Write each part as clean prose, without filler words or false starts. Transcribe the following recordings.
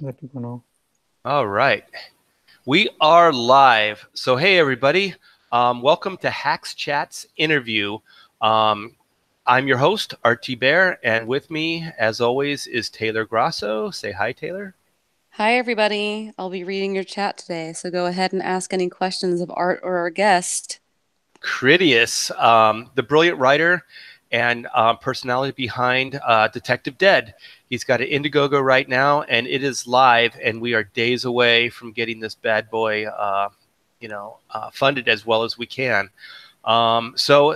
Let people know. All right. We are live. So, hey, everybody. Welcome to Hacks Chat's interview. Um, I'm your host, RT Bear, and with me, as always, is Taylor Grasso. Say hi, Taylor. Hi, everybody. I'll be reading your chat today, so go ahead and ask any questions of Art or our guest. Cridious, the brilliant writer and personality behind Detective Dead. He's got an Indiegogo right now, and it is live, and we are days away from getting this bad boy, funded as well as we can. So,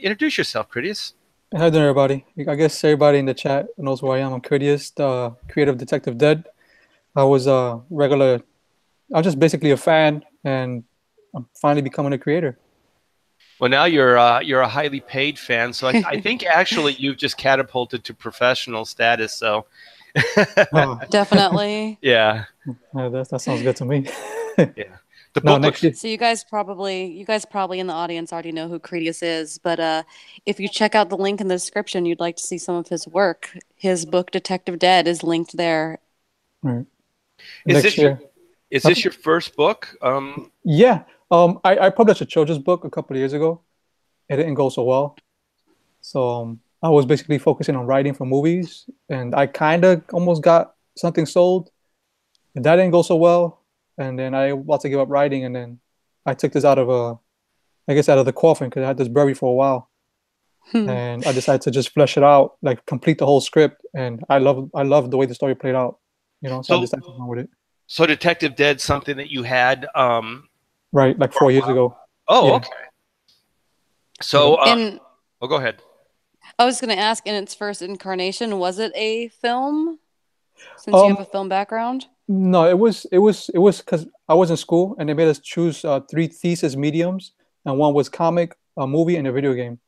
introduce yourself, Cridious. Hi there, everybody. I guess everybody in the chat knows who I am. I'm Cridious, the creative Detective Dead. I was a regular, I was just basically a fan, and I'm finally becoming a creator. Well, now you're a highly paid fan, so I think actually you've just catapulted to professional status. So, Oh, Definitely. yeah, yeah, that sounds good to me. yeah. The No, book next looks year. So you guys probably in the audience already know who Cridious is, but if you check out the link in the description, you'd like to see some of his work. His book Detective Dead is linked there. Right. is Next this your year. is Huh? this your first book? Yeah. I published a children's book a couple of years ago. It didn't go so well. So I was basically focusing on writing for movies, and I kind of almost got something sold. And that didn't go so well. And then I was about to give up writing, and then I took this out of I guess out of the coffin because I had this buried for a while, Hmm. and I decided to just flesh it out, like complete the whole script. And I love the way the story played out, so I So decided to go with it. so Detective Dead, something that you had. Right, like For a 4 years while. ago. Oh, Yeah, okay. yep. So, And oh, go ahead. I was going to ask, in its first incarnation, was it a film? Since you Um, have a film background? no, it was because I was in school, and they made us choose three thesis mediums, and one was comic, a movie, and a video game.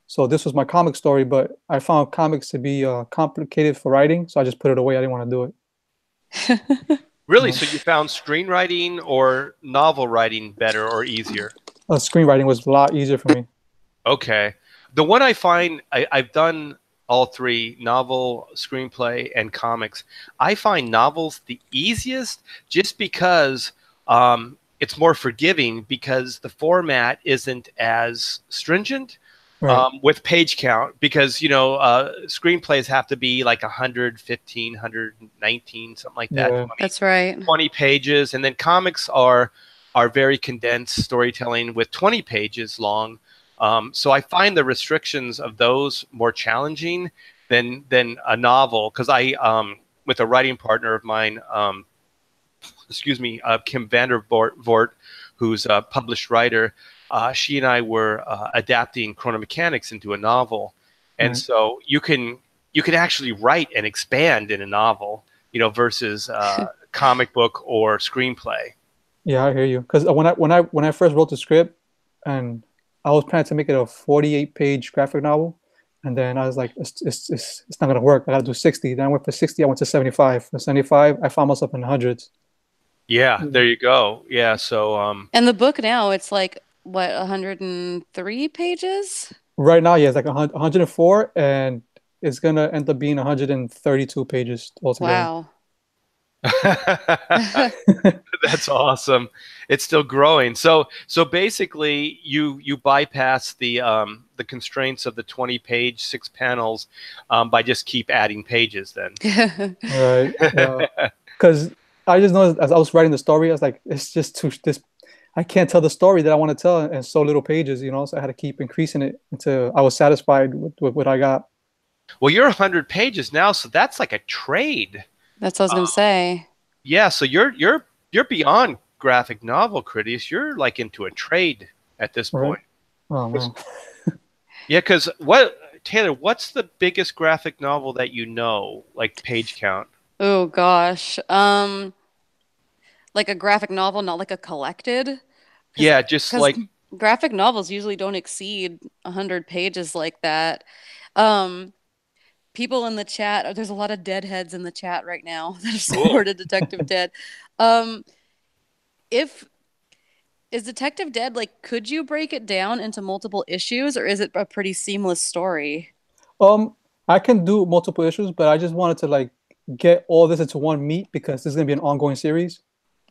So this was my comic story, but I found comics to be complicated for writing, so I just put it away. I didn't want to do it. Really? No. So you found screenwriting or novel writing better or easier? Screenwriting was a lot easier for me. Okay. The one I find I've done all three novel, screenplay, and comics. I find novels the easiest just because it's more forgiving because the format isn't as stringent Right. with page count because screenplays have to be like 115, 119, something like that, Yeah. That's right. 20 pages, and then comics are very condensed storytelling with 20 pages long. So I find the restrictions of those more challenging than a novel because I with a writing partner of mine, excuse me, Kim Vandervoort, who's a published writer. She and I were adapting Chrono Mechanics into a novel, and Right. so you can actually write and expand in a novel, versus comic book or screenplay. Yeah, I hear you. Because when I first wrote the script, and I was planning to make it a 48-page graphic novel, and then I was like, it's not gonna work. I gotta do 60. Then I went for 60. I went to 75. For 75, I found myself in the hundreds. Yeah, Yeah. there you go. Yeah, so And the book now, it's like, what, 103 pages? Right now, yeah, it's like 104, and it's gonna end up being 132 pages altogether. Wow. that's awesome. It's still growing. So basically, you bypass the constraints of the 20-page, six panels, by just keep adding pages. Then. Right. Because I just noticed as I was writing the story, I was like, it's just too this. I can't tell the story that I want to tell in so little pages, So I had to keep increasing it until I was satisfied with what I got. Well, you're 100 pages now, so that's like a trade. That's what I was gonna say. Yeah, so you're beyond graphic novel critics. You're like into a trade at this Right. point. Oh man. Yeah, because what Taylor? What's the biggest graphic novel that you know, like page count? Oh gosh. Like a graphic novel, not like a collected, because Yeah, just because like graphic novels usually don't exceed 100 pages like that. Um, People in the chat, there's a lot of deadheads in the chat right now that have cool. supported Detective Dead. Um, if Is Detective Dead, like, could you break it down into multiple issues, or is it a pretty seamless story? Um, I can do multiple issues, but I just wanted to like get all this into one meet because this is gonna be an ongoing series.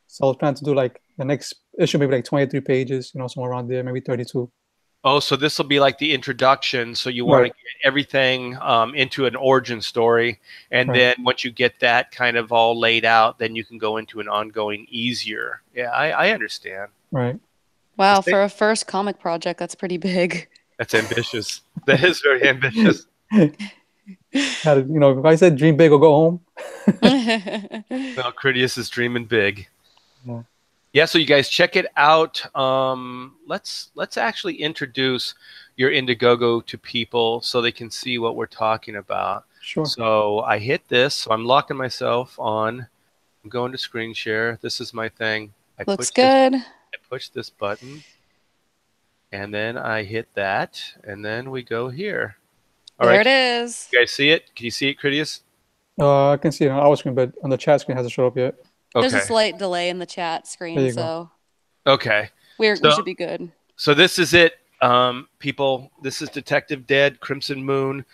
So I was planning to do like the next issue, maybe like 23 pages, somewhere around there, maybe 32. Oh, so this will be like the introduction. So you want to Right, get everything into an origin story, and right, then once you get that kind of all laid out, then you can go into an ongoing easier. Yeah, I understand. right. Wow, for a first comic project, that's pretty big. That's ambitious. That is very ambitious. If I said dream big or go home. Well, Cridious is dreaming big. Yeah, Yeah, so you guys check it out. Let's actually introduce your Indiegogo to people so they can see what we're talking about. sure. So I hit this, so I'm locking myself on. I'm going to screen share. This is my thing. Looks good. I push this button, and then I hit that, and then we go here. All There right, it is. you guys see it? Can you see it, Critius? I can see it on our screen, but on the chat screen it hasn't showed up yet. There's a Okay. slight delay in the chat There screen, you go. so Okay. we So should be good. So this is it, people. This is Detective Dead, Crimson Moon.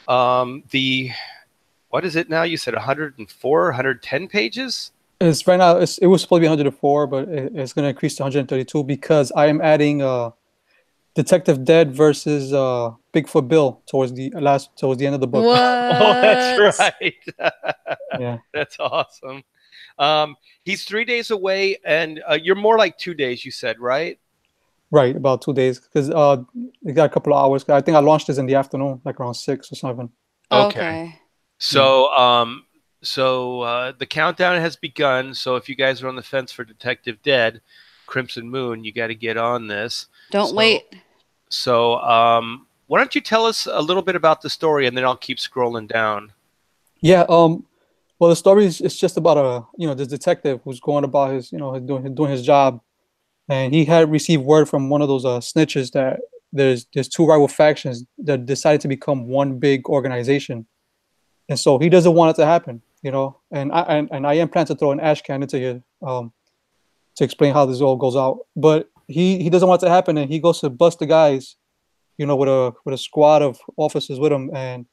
What is it now? You said 104, 110 pages? It's right now. It was supposed to be 104, but it's going to increase to 132 because I am adding Detective Dead versus Bigfoot Bill towards the end of the book. Oh, that's What? right. Yeah, That's awesome. He's 3 days away, and you're more like 2 days, you said, right? right. About 2 days because it got a couple of hours. I think I launched this in the afternoon, like around 6 or 7. Okay. Okay. So, the countdown has begun. So if you guys are on the fence for Detective Dead, Crimson Moon, you got to get on this. Don't wait. So, why don't you tell us a little bit about the story, and then I'll keep scrolling down. Yeah. Well, the story is it's just about this detective who's going about his doing his job, and he had received word from one of those snitches that there's two rival factions that decided to become one big organization, and so he doesn't want it to happen. And I am planning to throw an ash can into here to explain how this all goes out, but he doesn't want it to happen, and he goes to bust the guys, with a squad of officers with him, and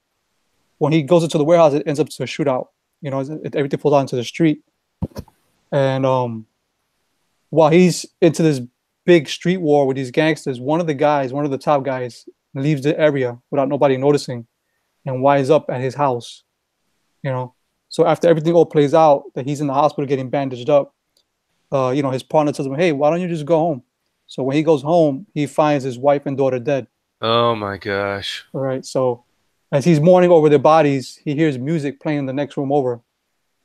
when he goes into the warehouse, it ends up to a shootout. Everything falls out into the street, and while he's into this big street war with these gangsters, one of the top guys, leaves the area without nobody noticing, and winds up at his house. So after everything all plays out, that he's in the hospital getting bandaged up, his partner tells him, "Hey, why don't you just go home?" So when he goes home, he finds his wife and daughter dead. Oh my gosh. All right. So as he's mourning over their bodies, he hears music playing in the next room over.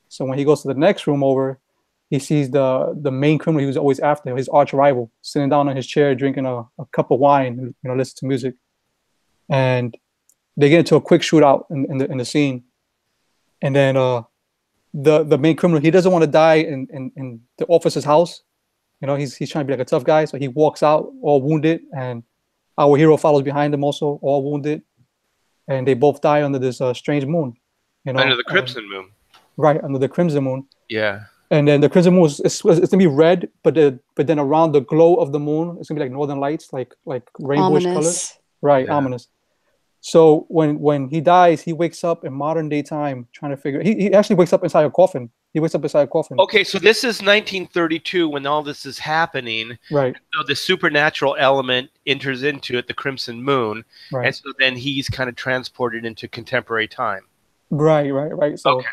So when he goes to the next room over, he sees the main criminal he was always after, his arch rival, sitting down on his chair drinking a cup of wine, listening to music. And they get into a quick shootout in the scene. And then the main criminal, he doesn't want to die in the officer's house. He's trying to be like a tough guy, so he walks out all wounded, and our hero follows behind him also, all wounded, and they both die under this strange moon. Under the Crimson Moon. Right, under the crimson moon. Yeah. And then the crimson moon it's gonna be red, but then around the glow of the moon, it's gonna be like northern lights, like rainbowish colors. Ominous. Right, Yeah. ominous. So when he dies, he wakes up in modern day time trying to figure. He actually wakes up inside a coffin. He wakes up inside a coffin. Okay, so this is 1932 when all this is happening. Right, So the supernatural element enters into it, the Crimson Moon, and right, so then he's kind of transported into contemporary time. right. So Okay.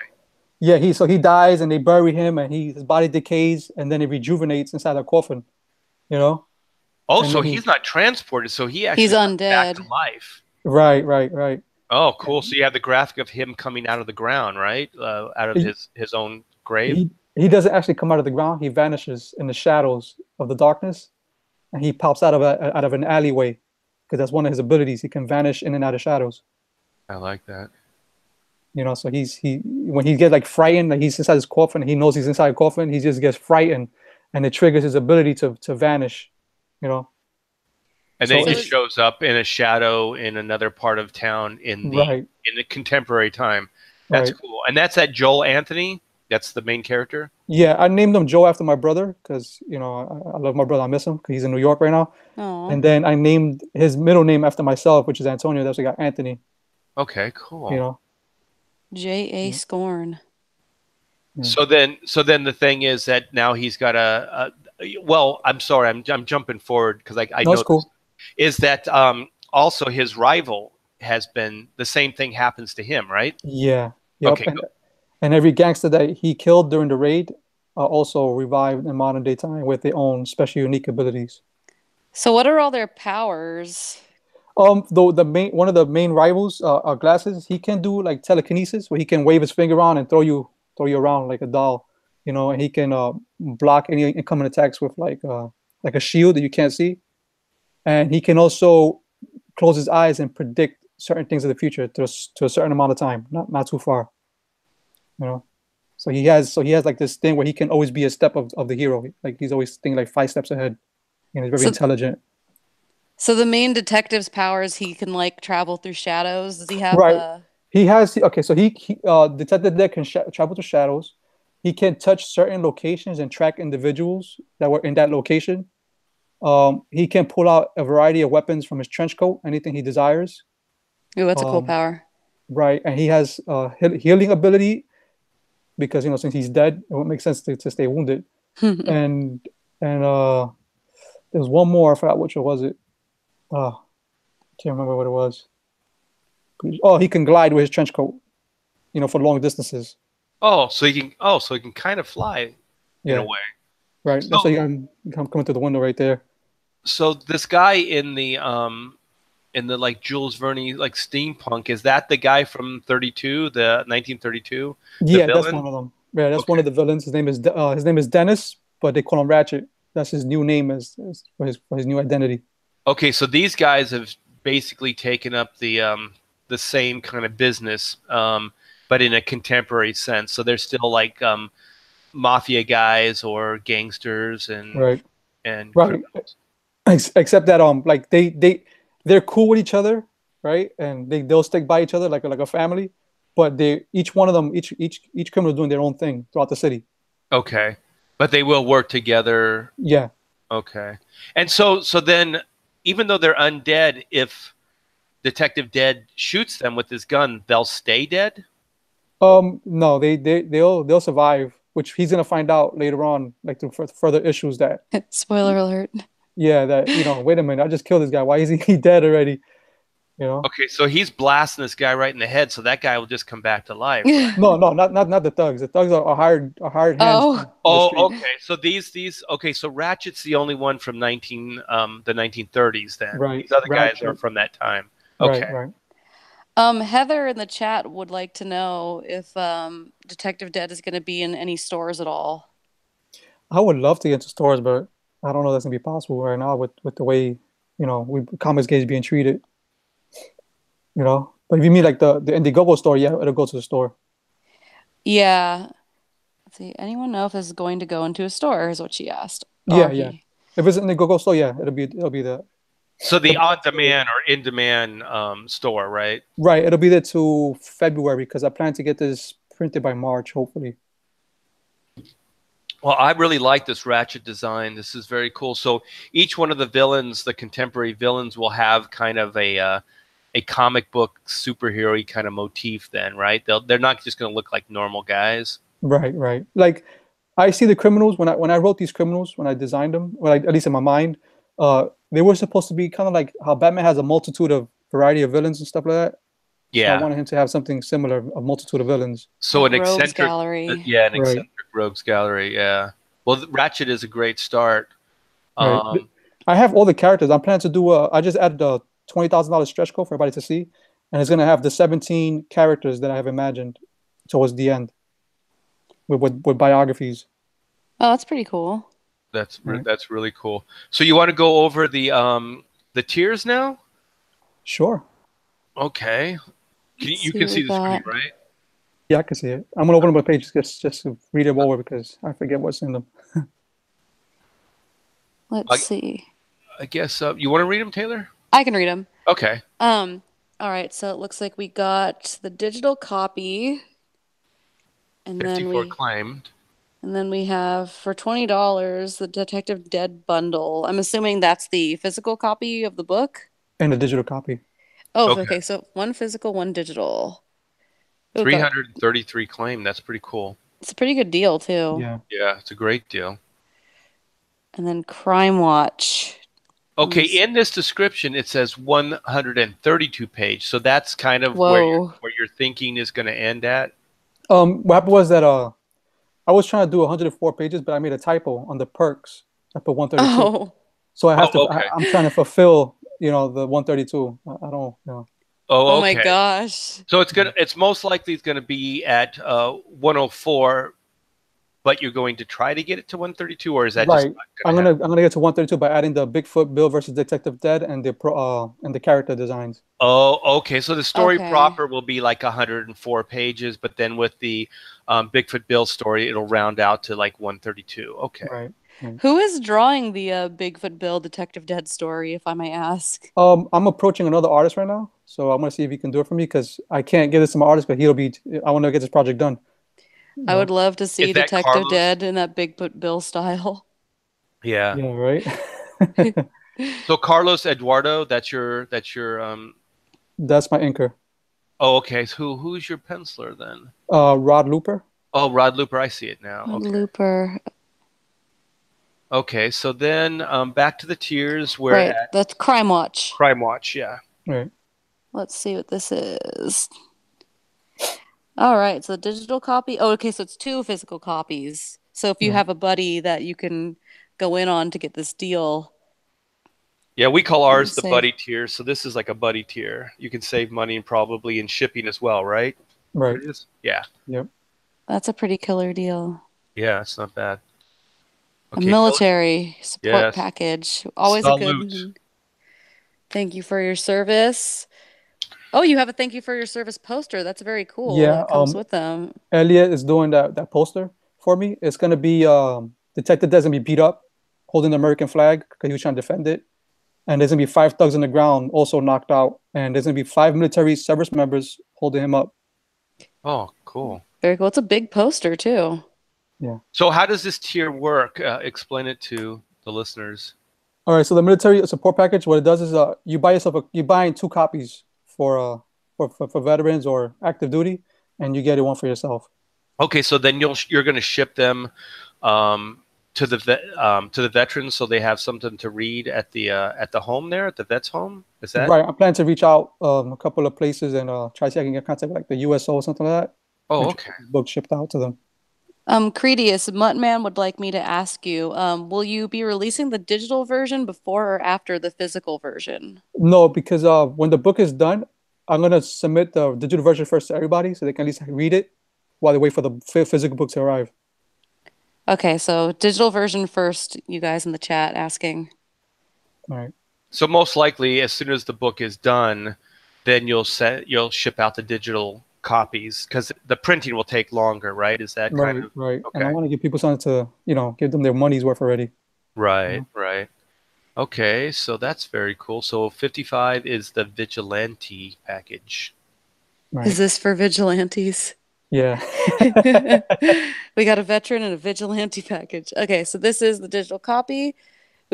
yeah, he dies and they bury him, and his body decays and then it rejuvenates inside a coffin. You know. Oh, And so then he's not transported, so he actually He's comes back undead. to life. Right. Oh, cool. So you have the graphic of him coming out of the ground, right? Out of his own grave. He doesn't actually come out of the ground. He vanishes in the shadows of the darkness, and he pops out of an alleyway, because that's one of his abilities. He can vanish in and out of shadows. I like that. So when he gets like frightened, like he's inside his coffin, he knows he's inside a coffin. He just gets frightened, and it triggers his ability to vanish. And So then he it's- shows up in a shadow in another part of town in the contemporary time. That's Right. cool. And that's that Joel Anthony. That's the main character. Yeah, I named him Joe after my brother because I love my brother. I miss him because he's in New York right now. Oh. And then I named his middle name after myself, which is Antonio. That's why I got Anthony. Okay, cool. J.A. Scorn. Yeah. So then the thing is that now he's got well, I'm sorry, I'm jumping forward because I No, know it's this, cool. is that also his rival has been the same thing happens to him, right? Yeah. Yep. Okay, And every gangster that he killed during the raid are also revived in modern day time with their own special unique abilities. So what are all their powers? Though the main one of the main rivals, Glasses, he can do like telekinesis, where he can wave his finger around and throw you around like a doll, and he can block any incoming attacks with like a shield that you can't see, and he can also close his eyes and predict certain things in the future to a certain amount of time, not too far, you know. So he has like this thing where he can always be a step of the hero, like he's always thinking like 5 steps ahead, and he's very So intelligent. so the main detective's powers, he can like travel through shadows. Does he have Right. He has okay. So he detected that can travel to shadows. He can touch certain locations and track individuals that were in that location. He can pull out a variety of weapons from his trench coat, anything he desires. ooh, that's a cool Um, power. right, and he has healing ability because since he's dead, it would make sense to stay wounded. And and there's one more. I forgot which one was it. Can't remember what it was. Oh, he can glide with his trench coat, for long distances. so he can kind of fly in a Yeah. way. Right. That's why So you come coming through the window right there. so this guy in the like Jules Verne like steampunk, is that the guy from 32, the 1932, the Yeah, that's villain? one of them. Yeah, that's one Okay. of the villains. His name is Dennis, but they call him Ratchet. That's his new name as for his new identity. Okay, so these guys have basically taken up the same kind of business, but in a contemporary sense. So they're still like mafia guys or gangsters Right. and Right. criminals. Except that like they're cool with each other, right? And they'll stick by each other like a family. But each one of them, each criminal is doing their own thing throughout the city. Okay, but they will work together. Yeah. Okay, and so then, even though they're undead, if Detective Dead shoots them with his gun, they'll stay dead. No, they'll survive, which he's gonna find out later on, like through further issues that Spoiler alert. yeah, that wait a minute, I just killed this guy. Why is he dead already? You know? Okay, so he's blasting this guy right in the head, so that guy will just come back to life, right? No, no, not the thugs. The thugs are hired hands Oh, from the Oh, street. okay. So these okay. So Ratchet's the only one from the 1930s. Then Right, these other guys are Ratchet. from that time. Right, Okay. right. Heather in the chat would like to know if Detective Dead is going to be in any stores at all. I would love to get into stores, but I don't know if that's gonna be possible right now with the way comics games being treated. But if you mean like the Indiegogo store, yeah, it'll go to the store. Yeah. Let's see. Anyone know if this is going to go into a store? Is what she asked. Yeah, Or yeah. he. If it's an Indiegogo store, yeah, it'll be the So the it'll be on-demand or in-demand store, right? right. It'll be there to February because I plan to get this printed by March, hopefully. Well, I really like this Ratchet design. This is very cool. So each one of the villains, the contemporary villains, will have kind of a comic book superhero kind of motif. Then, right? They're not just going to look like normal guys. Right, right. Like I see the criminals when I wrote these criminals when I designed them, well, at least in my mind, they were supposed to be kind of like how Batman has a multitude of variety of villains and stuff like that. So I Yeah. wanted him to have something similar, a multitude of villains. So Like an Rogues eccentric, Gallery. yeah, an Right, eccentric rogues gallery, yeah. Well, Ratchet is a great start. right. Um, I have all the characters. I'm planning to do. I just added a $20,000 stretch goal for everybody to see, and it's gonna have the 17 characters that I have imagined towards the end with biographies. Oh, that's pretty cool. Right. that's really cool. So you want to go over the tiers now? Sure. Okay. Let's You see can what we see the screen, got. right? Yeah, I can see it. I'm gonna open up a page just to read it over because I forget what's in them. Let's I, see. I guess you want to read them, Taylor? I can read them. Okay. All right, so it looks like we got the digital copy, and then 54 we claimed. and then we have for $20 the Detective Dead bundle. I'm assuming that's the physical copy of the book. And a digital copy. Oh, Okay. okay, so one physical, one digital. Oh, got 333 claimed. That's pretty cool. It's a pretty good deal too. Yeah. Yeah, it's a great deal. And then Crime Watch. Okay, in this description it says 132 page. So that's kind of Whoa. where your thinking is going to end at. What happened was that I was trying to do 104 pages, but I made a typo on the perks. I put 132. Oh. So I have to. Oh, okay. I'm trying to fulfill, the 132. I don't. Oh Oh, my okay. gosh. So it's most likely it's going to be at 104, but you're going to try to get it to 132, or is that just Right. not I'm going to gonna happen? I'm gonna get to 132 by adding the Bigfoot Bill versus Detective Dead and the character designs. Oh, okay. So the story Okay. proper will be like 104 pages, but then with the Bigfoot Bill story, it'll round out to like 132. Okay. Right. Right. Who is drawing the Bigfoot Bill Detective Dead story, if I may ask? I'm approaching another artist right now, so I'm gonna see if he can do it for me because I can't get this to my artist, but he'll be. I want to get this project done. You I would know? love to Is see that Detective Carlos? Dead in that Bigfoot Bill style. Yeah. Yeah. Right. So Carlos Eduardo, that's your That's my inker. oh, okay. So who's your penciler then? Rod Looper. Oh, Rod Looper. I see it now. Okay. Looper. Okay. So then back to the tiers. We're Right, at that's Crime Watch. Crime Watch. Yeah. Right. Let's see what this is. All right, so digital copy. Oh, okay, so it's two physical copies. So if you Right. have a buddy that you can go in on to get this deal, Yeah, we call you can ours the save. buddy tier. So this is like a buddy tier. You can save money and probably in shipping as well, right? Right. Cridious? Yeah. Yep. That's a pretty killer deal. Yeah, it's not bad. A Okay, military support yes. package. Always a Salute. good thank you for your service. Oh, you have a thank you for your service poster. That's very cool. Yeah. It comes with them. Elliot is doing that poster for me. It's gonna be Detective Dead's gonna be beat up, holding the American flag because he was trying to defend it. And there's gonna be five thugs on the ground, also knocked out. And there's gonna be five military service members holding him up. Oh, cool. Very cool. It's a big poster too. Yeah. So how does this tier work? Explain it to the listeners. All right. So the military support package, what it does is you buy two copies for veterans or active duty, and you get it one for yourself. Okay, so then you're going to ship them um, to the veterans, so they have something to read at the home there at the vet's home. Is that? Right. I'm planning to reach out a couple of places and try to see if I can get contact with like the USO or something like that, Oh, and try okay. to get the book shipped out to them. Credious, Muttman would like me to ask you, will you be releasing the digital version before or after the physical version? No, because when the book is done, I'm gonna submit the digital version first to everybody so they can at least read it while they wait for the physical book to arrive. Okay, so digital version first, you guys in the chat asking. All right. So most likely, as soon as the book is done, then you'll ship out the digital copies because the printing will take longer, right? Is that kind Right, of right. And I okay? want to give people something to, give them their money's worth already. Right, Mhm. right. Okay, so that's very cool. So 55 is the vigilante package. Is Right. this for vigilantes? Yeah. We got a veteran and a vigilante package. Okay, so this is the digital copy.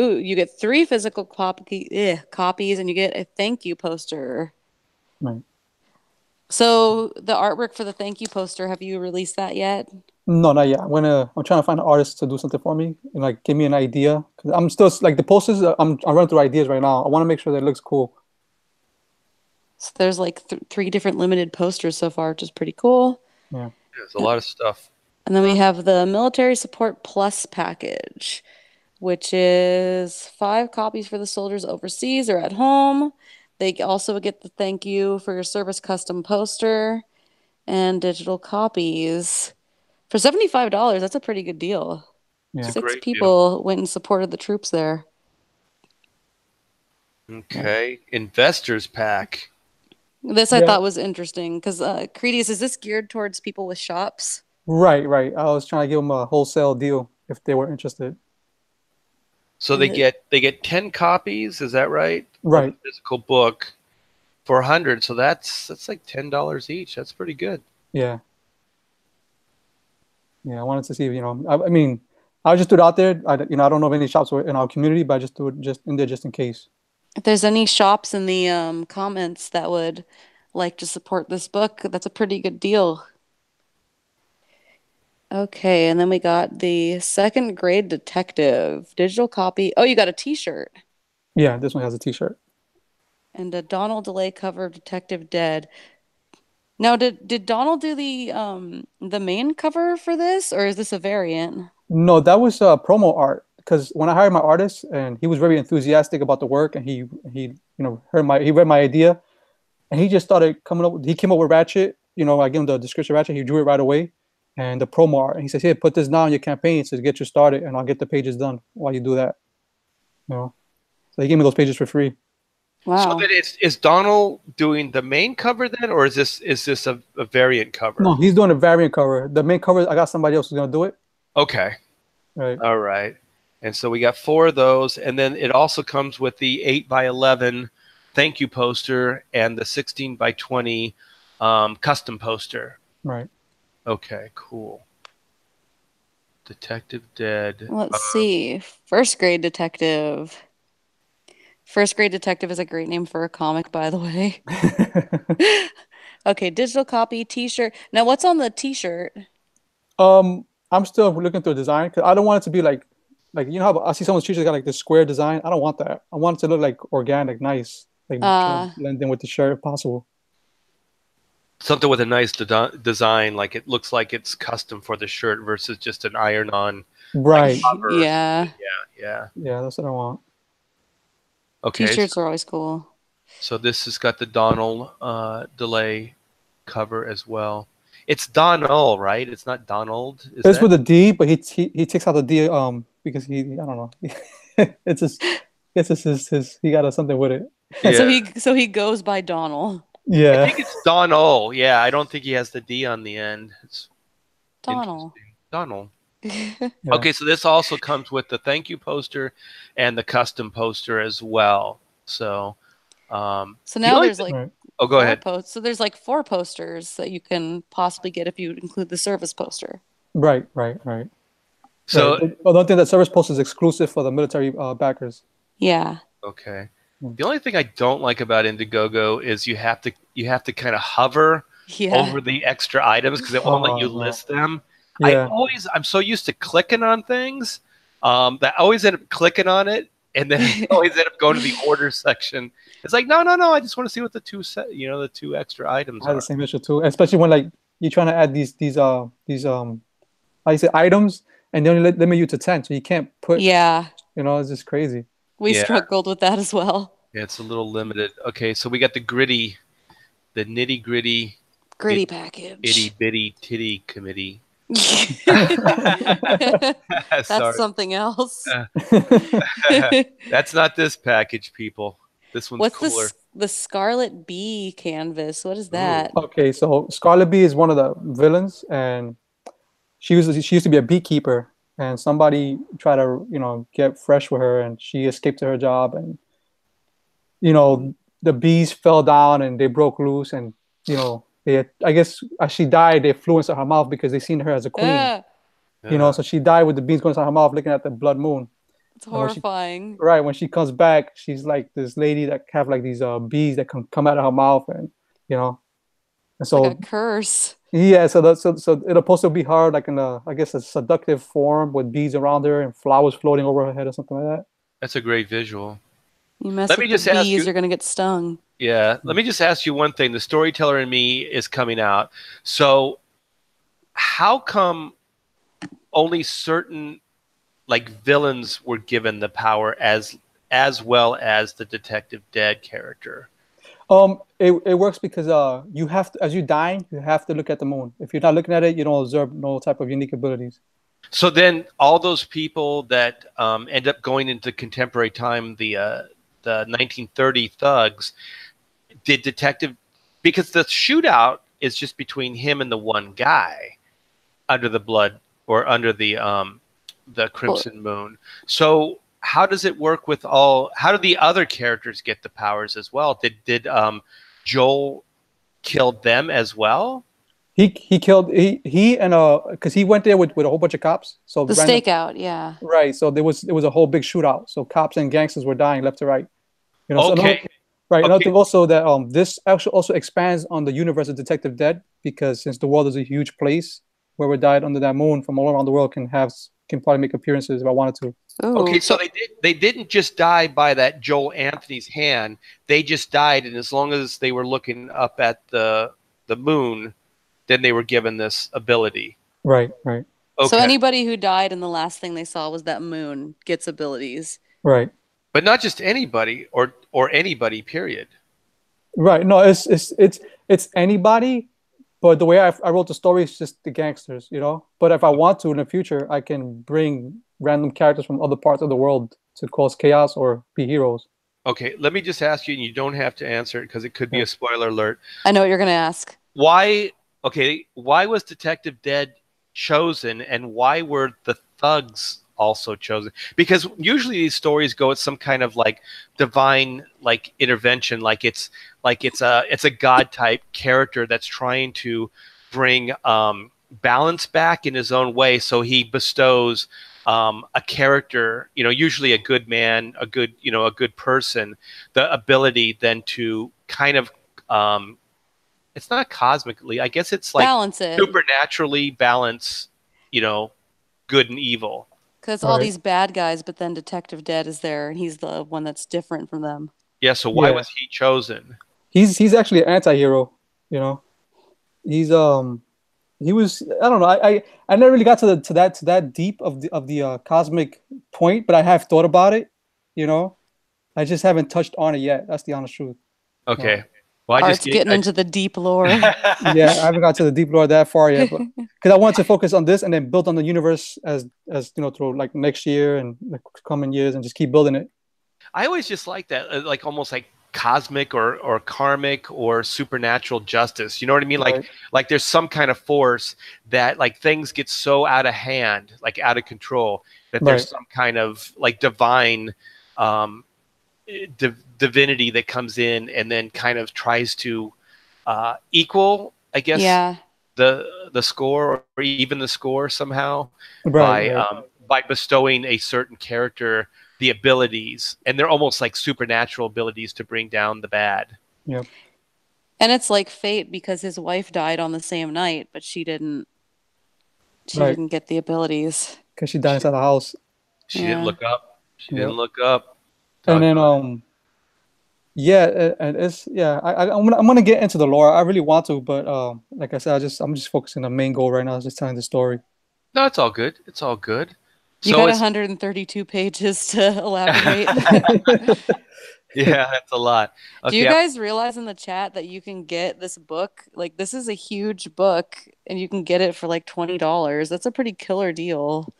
Ooh, you get three physical copies and you get a thank you poster. Right. So the artwork for the thank you poster, have you released that yet? No, not yet. I'm trying to find an artist to do something for me and like give me an idea. 'Cause I'm still like the posters. I'm running through ideas right now. I want to make sure that it looks cool. So there's like three different limited posters so far, which is pretty cool. Yeah. There's a lot of stuff. And then we have the Military Support Plus package, which is 5 copies for the soldiers overseas or at home. They also get the thank you for your service custom poster and digital copies. For $75, that's a pretty good deal. It's Yeah. a Six great deal. people went and supported the troops there. Okay, investors pack. This I Yeah. thought was interesting because Credious, is this geared towards people with shops? Right, right. I was trying to give them a wholesale deal if they were interested. So And they get 10 copies, is that right? Of the Right. physical book for 100. So that's like $10 each. That's pretty good. Yeah. Yeah. I wanted to see if, I mean, I just threw it out there. I don't know of any shops in our community, but I just threw it just in there just in case. if there's any shops in the comments that would like to support this book, that's a pretty good deal. Okay, and then we got the second grade detective digital copy. Oh, you got a t-shirt Yeah, this one has a T-shirt. and a Donald DeLay cover of Detective Dead. Now, did Donald do the main cover for this, or is this a variant? No, that was promo art because when I hired my artist and he was very enthusiastic about the work and he he read my idea and he just started coming up. He came up with Ratchet. I gave him the description of Ratchet. He drew it right away and the promo art. And he says, "Here, put this down on your campaign to get you started, and I'll get the pages done while you do that." You know, so he gave me those pages for free. So Wow. then is Donald doing the main cover then, or is this a variant No, cover? he's doing a variant cover. The main cover, I got somebody else who's gonna do it. Okay. Right. All right. And so we got 4 of those, and then it also comes with the 8x11 thank you poster and the 16x20 custom poster. Right. Okay, cool. Detective Dead. Let's see. First grade detective. First grade detective is a great name for a comic, by the way. Okay, digital copy, t-shirt. Now, what's on the t-shirt? I'm still looking through design because I don't want it to be like how I see someone's t-shirt got like this square design. I don't want that. I want it to look like organic, nice, like kind Uh, of blend in with the shirt if possible. Something with a nice design, like it looks like it's custom for the shirt versus just an iron-on like Right. cover or yeah. something. Yeah, yeah. Yeah, that's what I want. Okay, T-shirts are always cool. so this has got the Donald delay cover as well. It's Donald, right? It's not Donald, is It's that? with a D, but he takes out the D because I don't know. It's just his he got something with it. So Yeah. he goes by Donald. I Yeah. think it's Donald. Yeah, I don't think he has the D on the end. It's Donald. interesting. Donald. Yeah. Okay, so this also comes with the thank you poster and the custom poster as well. So, So the now only there's thing, like Right. oh, go ahead. So there's like 4 posters that you can possibly get if you include the service poster. Right. Right. Right. Right. So, I don't think that service post is exclusive for the military backers. Yeah. okay. Mm. The only thing I don't like about Indiegogo is you have to kind of hover Yeah. over the extra items because it won't let you Oh, list them. yeah. I'm so used to clicking on things that I always end up clicking on it, and then I always end up going to the order section. It's like, no, no, no. I just want to see what the 2 extra items I had the are. same issue too, especially when like you're trying to add these how you say items, and they only limit you to 10, so you can't put. Yeah. It's just crazy. We Yeah, struggled with that as well. yeah, it's a little limited. Okay, so we got the nitty gritty, Gritty itty package. bitty titty committee. That's Sorry, something else. that's not this package, people. This one's What's cooler. the Scarlet Bee canvas? What is Ooh, that? Okay, so Scarlet Bee is one of the villains, and she used to be a beekeeper, and somebody tried to get fresh with her, and she escaped to her job, and the bees fell down and they broke loose, and I guess as she died, they flew inside her mouth because they seen her as a queen. Ah, So she died with the bees going inside her mouth, looking at the blood moon. it's And horrifying. when she comes back, she's like this lady that have like these bees that can come out of her mouth, and you know, and It's like a so curse. yeah, so it'll supposed to be her like in I guess a seductive form with bees around her and flowers floating over her head or something like that's a great visual. You mess Let with me the just ask bees, you. you're gonna get stung. Yeah, let me just ask you one thing. The storyteller in me is coming out. So, how come only certain like villains were given the power as well as the Detective Dead character? It works because you have to, as you dying, you have to look at the moon. If you're not looking at it, you don't observe no type of unique abilities. So then, all those people that end up going into contemporary time, the 1930 thugs, did Detective, because the shootout is just between him and the one guy under the blood or under the Well, Crimson Moon. So how does it work with all? How do the other characters get the powers as well? Did Joel kill them as well? He killed he and because he went there with a whole bunch of cops. So the random stakeout, yeah. right. So there was a whole big shootout. So cops and gangsters were dying left to right. So another Okay, right. Another okay, thing also that this actually also expands on the universe of Detective Dead because since the world is a huge place whoever died under that moon from all around the world can probably make appearances if I wanted to. Okay, Ooh. so they didn't just die by that Joel Anthony's hand. They just died, and as long as they were looking up at the moon, then they were given this ability. Right, right, So Okay, anybody who died and the last thing they saw was that moon gets abilities. right, but not just anybody or anybody. Period. right. No, it's anybody, but the way I wrote the story is just the gangsters, you know. But if I want to in the future, I can bring random characters from other parts of the world to cause chaos or be heroes. Okay, let me just ask you, and you don't have to answer it because it could be Yeah. a spoiler alert. I know what you're gonna ask. Why? Okay, why was Detective Dead chosen, and why were the thugs also chosen? Because usually these stories go at some kind of like divine like intervention, like it's a god type character that's trying to bring balance back in his own way. So he bestows a character, usually a good man, a good person, the ability then to kind of it's not cosmically. I guess it's like Balance it. supernaturally balance, you know, good and evil. Because all Right. these bad guys, but then Detective Dead is there, and he's the one that's different from them. Yeah. So why Yeah. was he chosen? He's actually an anti-hero, you know. He's he was I don't know. I never really got to that deep of the cosmic point, but I have thought about it, you know. I just haven't touched on it yet. That's the honest truth. Okay. Well, I just Art's getting into the deep lore. Yeah, I haven't got to the deep lore that far yet, but because I wanted to focus on this and then build on the universe as you know through like next year and the coming years and just keep building it. I always just like that, like almost like cosmic or karmic or supernatural justice. You know what I mean? Right. Like there's some kind of force that like things get so out of hand, like out of control, that there's Right. some kind of like divine um, divinity that comes in and then kind of tries to equal, I guess, Yeah. the score or even the score somehow Right. Right. by bestowing a certain character the abilities, and they're almost like supernatural abilities to bring down the bad. Yep. And it's like fate because his wife died on the same night, but she Right. didn't get the abilities. Because she died inside the house. She didn't Yeah. look up. She didn't Yep. look up. And then Doggone it. yeah, and it's yeah. I'm gonna get into the lore. I really want to, but like I said, I'm just focusing on the main goal right now. Is just telling the story. No, it's all good. It's all good. You So got it's 132 pages to elaborate. yeah, that's a lot. Do you Okay, guys realize in the chat that you can get this book? Like, this is a huge book, and you can get it for like $20. That's a pretty killer deal.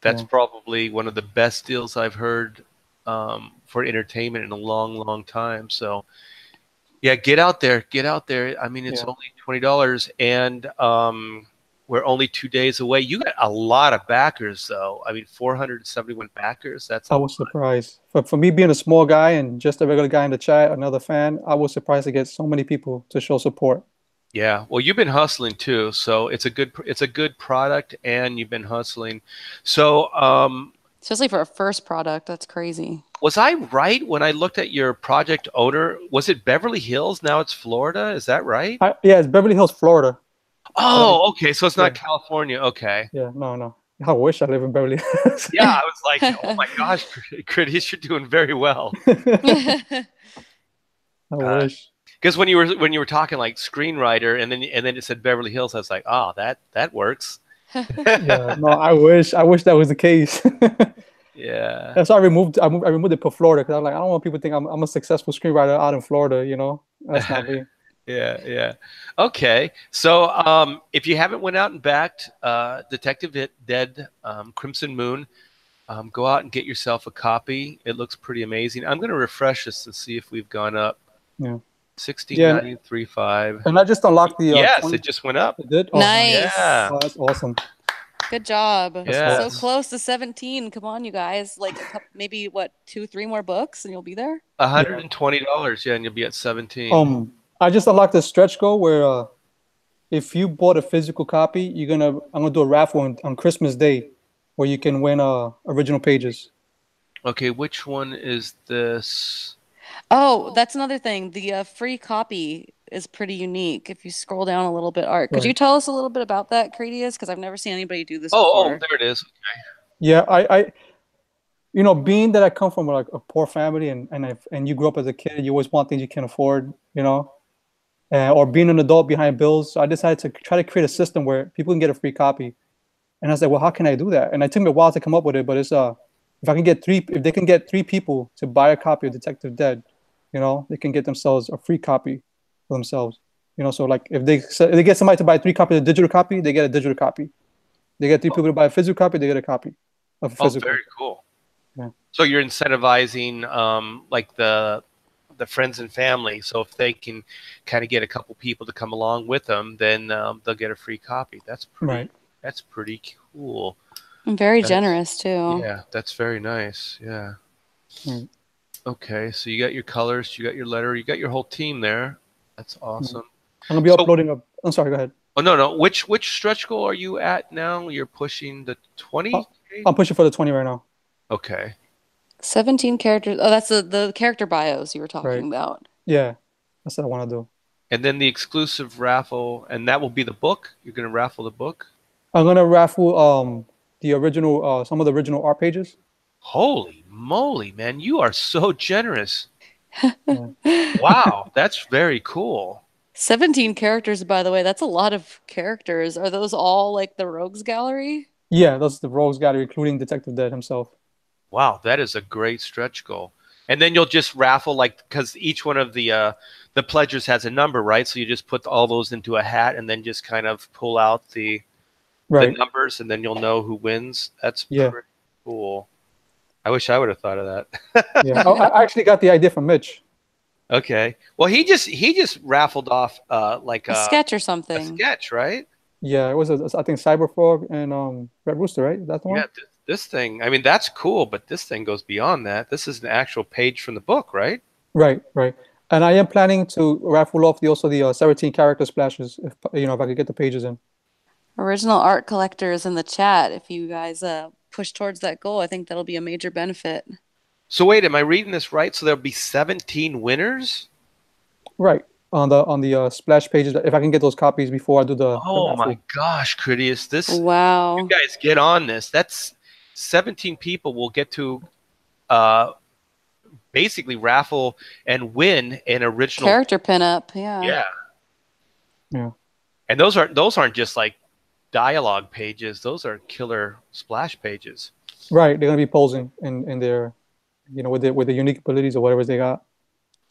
that's Yeah. probably one of the best deals I've heard for entertainment in a long, long time. So yeah, get out there, get out there. I mean, it's Yeah. only $20, and we're only 2 days away. You got a lot of backers, though. I mean, 471 backers. That's a I lot. was surprised. For me being a small guy and just a regular guy in the chat, another fan, I was surprised to get so many people to show support. Yeah, well, you've been hustling too, so it's a good product, and you've been hustling. So, Especially for a first product. That's crazy. was I right when I looked at your project owner? Was it Beverly Hills? Now it's Florida. Is that right? Yeah, it's Beverly Hills, Florida. But Oh, okay. So it's yeah, not California. Okay. yeah, no, no. I wish I live in Beverly Hills. Yeah, I was like, oh my gosh, Cridious, you're doing very well. I wish. Because when you were talking like screenwriter, and then it said Beverly Hills, I was like, oh, that works. Yeah, no, I wish that was the case. Yeah. That's why I removed it for Florida because I'm like, I don't want people to think I'm a successful screenwriter out in Florida, you know? That's not me. Yeah, yeah. Okay. So if you haven't went out and backed Detective Dead Crimson Moon, go out and get yourself a copy. It looks pretty amazing. I'm going to refresh this and see if we've gone up. Yeah. 16.935. And I just unlocked the Yes, 20 it just went up. It did? Oh, Nice. Yeah. oh, that's awesome. Good job. Yeah. So close to 17. Come on, you guys. Like maybe what, 2-3 more books and you'll be there? $120, yeah, and you'll be at 17. I just unlocked a stretch goal where if you bought a physical copy, I'm gonna do a raffle on Christmas Day where you can win original pages. Okay, which one is this? Oh, that's another thing. The free copy is pretty unique. If you scroll down a little bit, art. Could you Right. tell us a little bit about that, Cridious? Because I've never seen anybody do this Oh, before. there it is. Yeah, being that I come from like a poor family and you grew up as a kid, you always want things you can't afford, or being an adult behind bills. So I decided to try to create a system where people can get a free copy. And I was like, well, how can I do that? And it took me a while to come up with it, but it's if they can get three people to buy a copy of Detective Dead, they can get themselves a free copy for themselves. So like if they get somebody to buy three copies of a digital copy, they get a digital copy. They get three people to buy a physical copy, they get a copy of a Oh, physical. very cool. Yeah. So you're incentivizing like the friends and family. So if they can kind of get a couple people to come along with them, then they'll get a free copy. That's Right. pretty cool. I'm very generous too. Yeah, that's very nice. Yeah. Right. Okay, so you got your colors, you got your letter, you got your whole team there. That's awesome. I'm gonna be uploading a. I'm sorry. Go ahead. Oh no. Which stretch goal are you at now? You're pushing the 20? I'm pushing for the 20 right now. Okay. 17 characters. Oh, that's the character bios you were talking Right. about. Yeah, that's what I want to do. And then the exclusive raffle, and that will be the book. You're gonna raffle the book. I'm gonna raffle the original some of the original art pages. Holy moly, man! You are so generous. Yeah. Wow, that's very cool. 17 characters, by the way. That's a lot of characters. Are those all like the Rogues Gallery? Yeah, that's the Rogues Gallery, including Detective Dead himself. Wow, that is a great stretch goal. And then you'll just raffle because each one of the pledgers has a number, right? So you just put all those into a hat and then just kind of pull out the numbers, and then you'll know who wins. That's pretty cool. I wish I would have thought of that. Yeah, I actually got the idea from Mitch. Okay. Well, he just raffled off like A sketch or a something. sketch, right? Yeah, it was I think Cyberfrog and Red Rooster, right? That's the one. Yeah. This thing. I mean, that's cool, but this thing goes beyond that. This is an actual page from the book, right? Right. And I am planning to raffle off the 17 character splashes if I could get the pages in. Original art collectors in the chat. If you guys push towards that goal, I think that'll be a major benefit. So wait, am I reading this right? So there'll be 17 winners? Right. On the splash pages, if I can get those copies before I do the Oh raffle. my gosh, Cridious, Wow. you guys get on this. That's 17 people will get to basically raffle and win an original character pinup. Yeah. Yeah. And those aren't just like dialogue pages. Those are killer splash pages. Right. They're gonna be posing in their, with the unique abilities or whatever they got.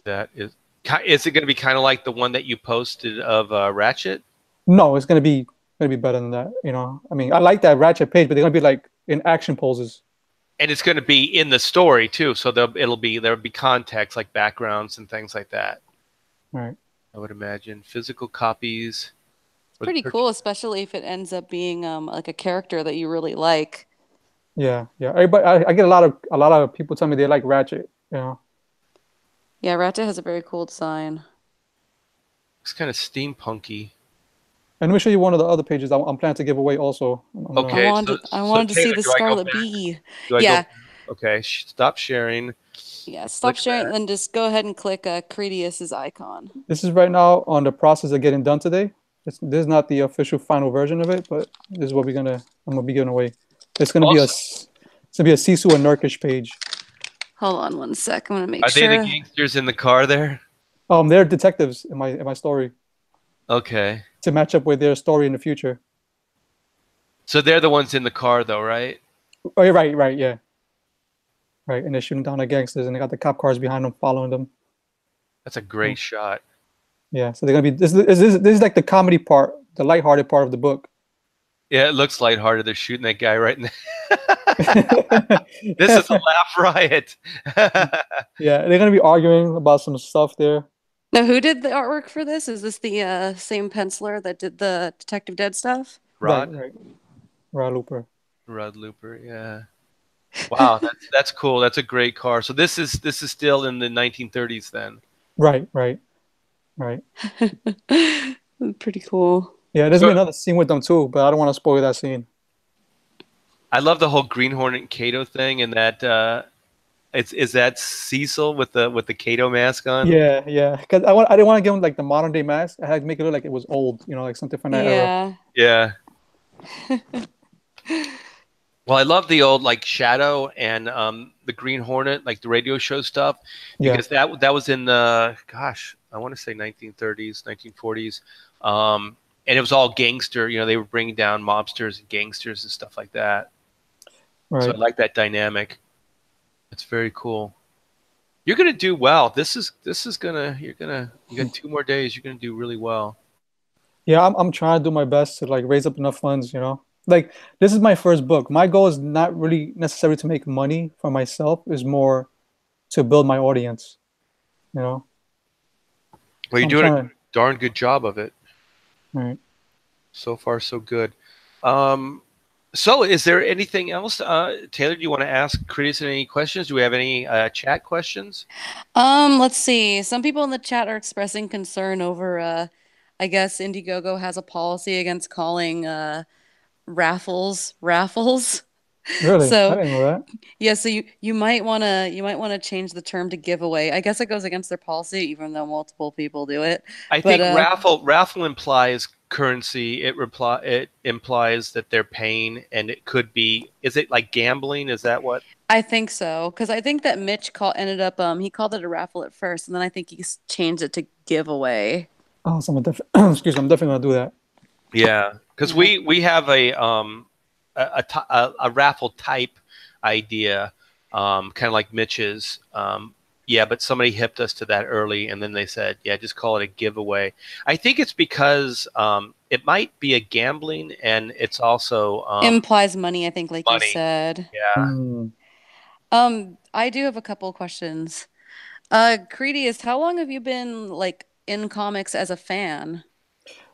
That is it going to be kind of like the one that you posted of Ratchet? No, it's gonna be better than that. I mean, I like that Ratchet page, but they're gonna be like in action poses. And it's going to be in the story too, so there'll be context like backgrounds and things like that. Right. I would imagine physical copies. Pretty cool, especially if it ends up being like a character that you really like. Yeah. Everybody, I get a lot of people tell me they like Ratchet. Yeah, Ratchet has a very cool design. It's kind of steampunky. And let me show you one of the other pages I'm planning to give away also. Okay. I wanted to see the Scarlet Bee. Yeah. Okay. Stop sharing. Yeah. Stop sharing and just go ahead and click Credious's icon. This is right now on the process of getting done today. This is not the official final version of it, but this is what I'm gonna be giving away. It's gonna be a Sisu and Nurkish page. Hold on one sec. I'm gonna make sure. Are they the gangsters in the car there? They're detectives in my story. Okay. To match up with their story in the future. So they're the ones in the car, though, right? Oh, you're right, yeah. Right, and they're shooting down the gangsters, and they got the cop cars behind them, following them. That's a great shot. Yeah, so they're gonna be this is like the comedy part, the lighthearted part of the book. Yeah, it looks lighthearted. They're shooting that guy right in the... This is a laugh riot. Yeah, they're gonna be arguing about some stuff there. Now, who did the artwork for this? Is this the same penciler that did the Detective Dead stuff? Rod. Right. Rod Looper. Rod Looper, yeah. Wow, that's cool. That's a great car. So this is still in the 1930s then. Right. Pretty cool. Yeah, there's been another scene with them too, but I don't want to spoil that scene. I love the whole Green Hornet and Kato thing, and that Is that Cecil with the Kato mask on? Yeah, yeah. Because I didn't want to give him like the modern day mask. I had to make it look like it was old, you know, like something from that era. Yeah. Yeah. Well, I love the old like Shadow and the Green Hornet, like the radio show stuff, Yeah, because that was in the gosh, I want to say 1930s, 1940s, and it was all gangster. You know, they were bringing down mobsters and gangsters and stuff like that. So I right. like that dynamic. It's very cool. You're gonna do well. This is gonna you got 2 more days. You're gonna do really well. Yeah, I'm trying to do my best to like raise up enough funds, you know. Like this is my first book. My goal is not really necessarily to make money for myself, is more to build my audience, you know. Well, So you're I'm doing a trying. darn good job of it. Right. So far, so good. Um, so, is there anything else, Taylor? Do you want to ask Cridious any questions? Do we have any chat questions? Let's see. Some people in the chat are expressing concern over I guess Indiegogo has a policy against calling raffles. Really? I So didn't know that. yeah, so you might wanna change the term to giveaway. I guess it goes against their policy, even though multiple people do it. I But think raffle implies currency. It implies that they're paying, and it could be. Is it like gambling? Is that what? I think so, because I think that Mitch ended up he called it a raffle at first, and then I think he changed it to giveaway. Oh, so I'm excuse me, I'm definitely gonna do that. Yeah, because Yeah. we have a raffle type idea, kind of like Mitch's. Yeah, but somebody hipped us to that early, and then they said, "Yeah, just call it a giveaway." I think it's because it might be a gambling, and it's also Implies money, I think, like you money. said. Yeah. Mm. I do have a couple questions. Credius, how long have you been like in comics as a fan?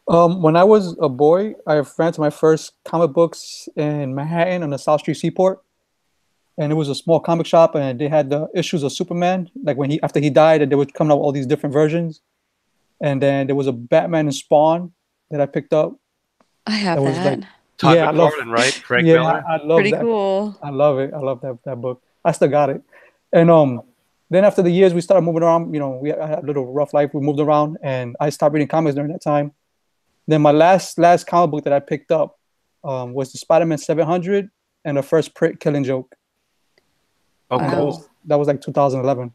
When I was a boy, I rented my first comic books in Manhattan on the South Street Seaport, and it was a small comic shop, and they had the issues of Superman, like when he after he died, and they would come out with all these different versions. And then there was a Batman and Spawn that I picked up. I That have was like, that. Todd yeah, I love, McFarlane, right? Frank yeah, Miller. I love Pretty that. cool. I love it. I love that book. I still got it. And then after the years, we started moving around. You know, I had a little rough life. We moved around, and I stopped reading comics during that time. Then my last comic book that I picked up was the Spider-Man 700 and the first print Killing Joke, Oh, and Wow. cool. that was like 2011.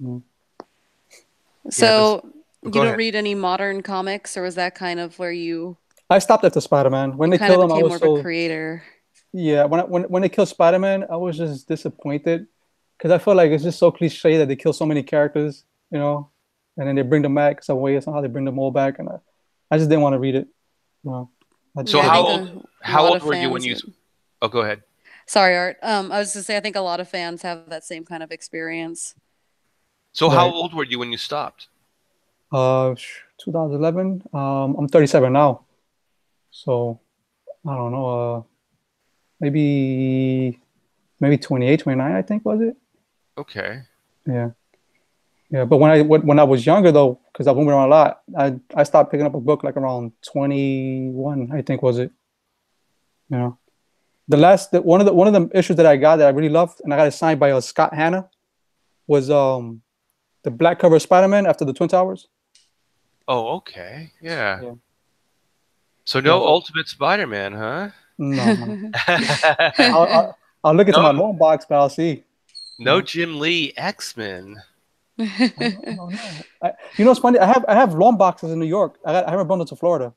Mm. Yeah. This. So Oh, you go don't ahead. read any modern comics, or was that kind of where I stopped after Spider-Man. When you they kind of killed him, I became more was of a so creator? yeah. When they killed Spider-Man, I was just disappointed because I feel like it's just so cliche that they kill so many characters, you know, and then they bring them back some way somehow they bring them all back, and I just didn't want to read it, you know. I So Yeah, I just think a how lot old of were you when fans. you? Oh, go ahead. Sorry, Art. I was to say I think a lot of fans have that same kind of experience. So how right. old were you when you stopped? 2011. I'm 37 now, so I don't know. Maybe 28, 29, I think was it. Okay. Yeah, yeah. But when I was younger though, because I moved around a lot, I stopped picking up a book like around 21, I think was it. You know, one of the issues that I got that I really loved, and I got it signed by Scott Hanna, was the black cover of Spider-Man after the Twin Towers. Oh, okay. Yeah. Yeah, So yeah. no Ultimate Spider-Man, huh? No, no. I'll look into No, my loan box, but I'll see. You no know, Jim Lee X-Men. I don't know. You know, it's funny. I have loan boxes in New York. I haven't bundled to Florida.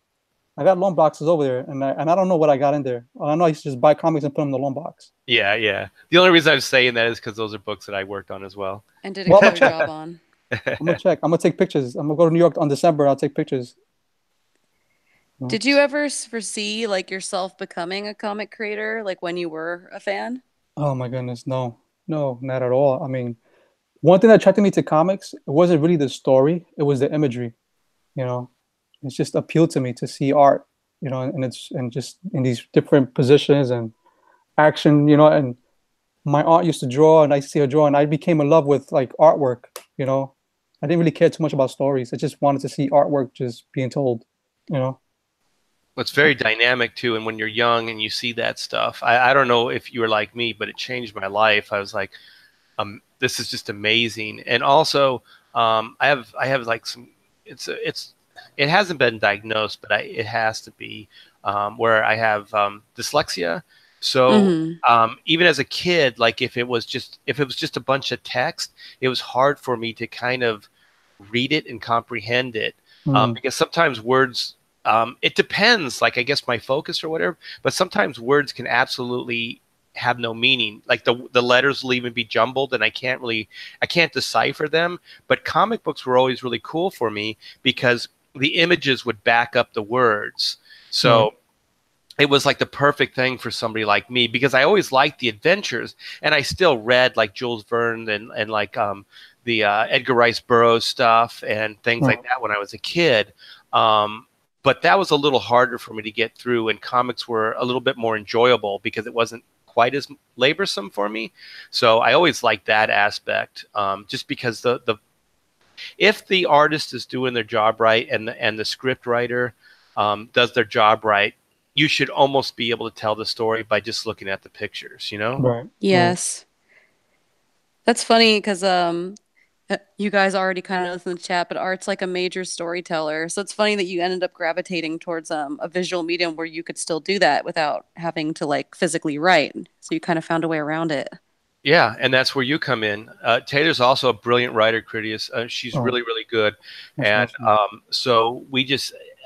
I got loan boxes over there, and I don't know what I got in there. I know I used to just buy comics and put them in the loan box. Yeah, yeah. The only reason I'm saying that is because those are books that I worked on as well. And did a Well, I'm gonna killer check. job on. I'm gonna check. I'm gonna take pictures. I'm gonna go to New York on December. I'll take pictures. You know. Did you ever foresee like yourself becoming a comic creator, like when you were a fan? Oh my goodness, no, no, not at all. I mean, one thing that attracted me to comics, it wasn't really the story; it was the imagery. You know, it's just appealed to me to see art. You know, and it's and just in these different positions and action. You know, and my aunt used to draw, and I see her draw, and I became in love with like artwork. You know, I didn't really care too much about stories. I just wanted to see artwork just being told. You know. It's very dynamic too, and when you're young and you see that stuff, I don't know if you were like me, but it changed my life. I was like, this is just amazing. And also, I have like some. It's it hasn't been diagnosed, but it has to be where I have dyslexia. So Hmm. even as a kid, like if it was just a bunch of text, it was hard for me to kind of read it and comprehend it Mm, because sometimes words. It depends, like I guess my focus or whatever. But sometimes words can absolutely have no meaning. Like the letters will even be jumbled, and I can't decipher them. But comic books were always really cool for me because the images would back up the words. right. So it was like the perfect thing for somebody like me because I always liked the adventures, and I still read like Jules Verne and like the Edgar Rice Burroughs stuff and things like Mm, that when I was a kid. But that was a little harder for me to get through, and comics were a little bit more enjoyable because it wasn't quite as laborsome for me. So I always liked that aspect, just because the if the artist is doing their job right and the script writer does their job right, you should almost be able to tell the story by just looking at the pictures, you know? right. Right. Yes. That's funny because you guys already kind of know this in the chat, but art's like a major storyteller. So it's funny that you ended up gravitating towards a visual medium where you could still do that without having to like physically write. So you kind of found a way around it. Yeah, and that's where you come in. Taylor's also a brilliant writer, Cridious. She's Oh, really, really good. that's And awesome. so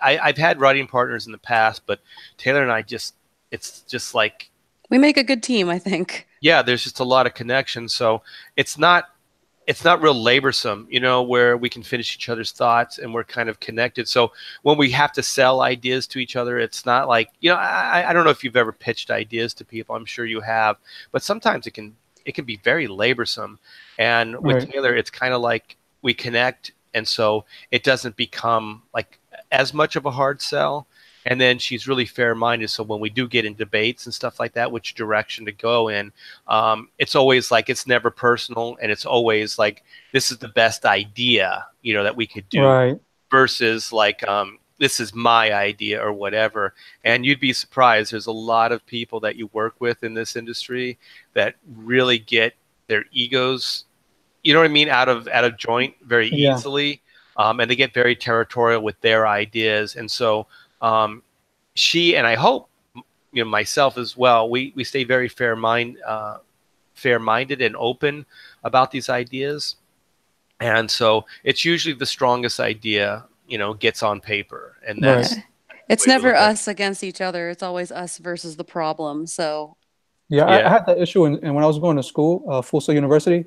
I've had writing partners in the past, but Taylor and I it's just like, We make a good team, I think. yeah, there's just a lot of connection. So it's not it's not real laborsome, where we can finish each other's thoughts and we're kind of connected. So when we have to sell ideas to each other, it's not like, I don't know if you've ever pitched ideas to people. I'm sure you have, but sometimes it can be very laborsome. And with Right. Taylor, it's kind of like we connect, and so it doesn't become like as much of a hard sell. And then she's really fair-minded, so when we do get in debates and stuff like that, which direction to go in, it's always like it's never personal, and it's always like this is the best idea that we could do Right. versus like this is my idea or whatever. And you'd be surprised, there's a lot of people that you work with in this industry that really get their egos, you know what I mean, out of joint very Yeah. easily, and they get very territorial with their ideas. And so she, and I hope myself as well, we stay very fair-minded and open about these ideas. And so it's usually the strongest idea, gets on paper, and Right. that's Yeah. the It's way we never look at it. us against each other. It's always us versus the problem. So, Yeah. I Yeah. had that issue when I was going to school, Full Sail University,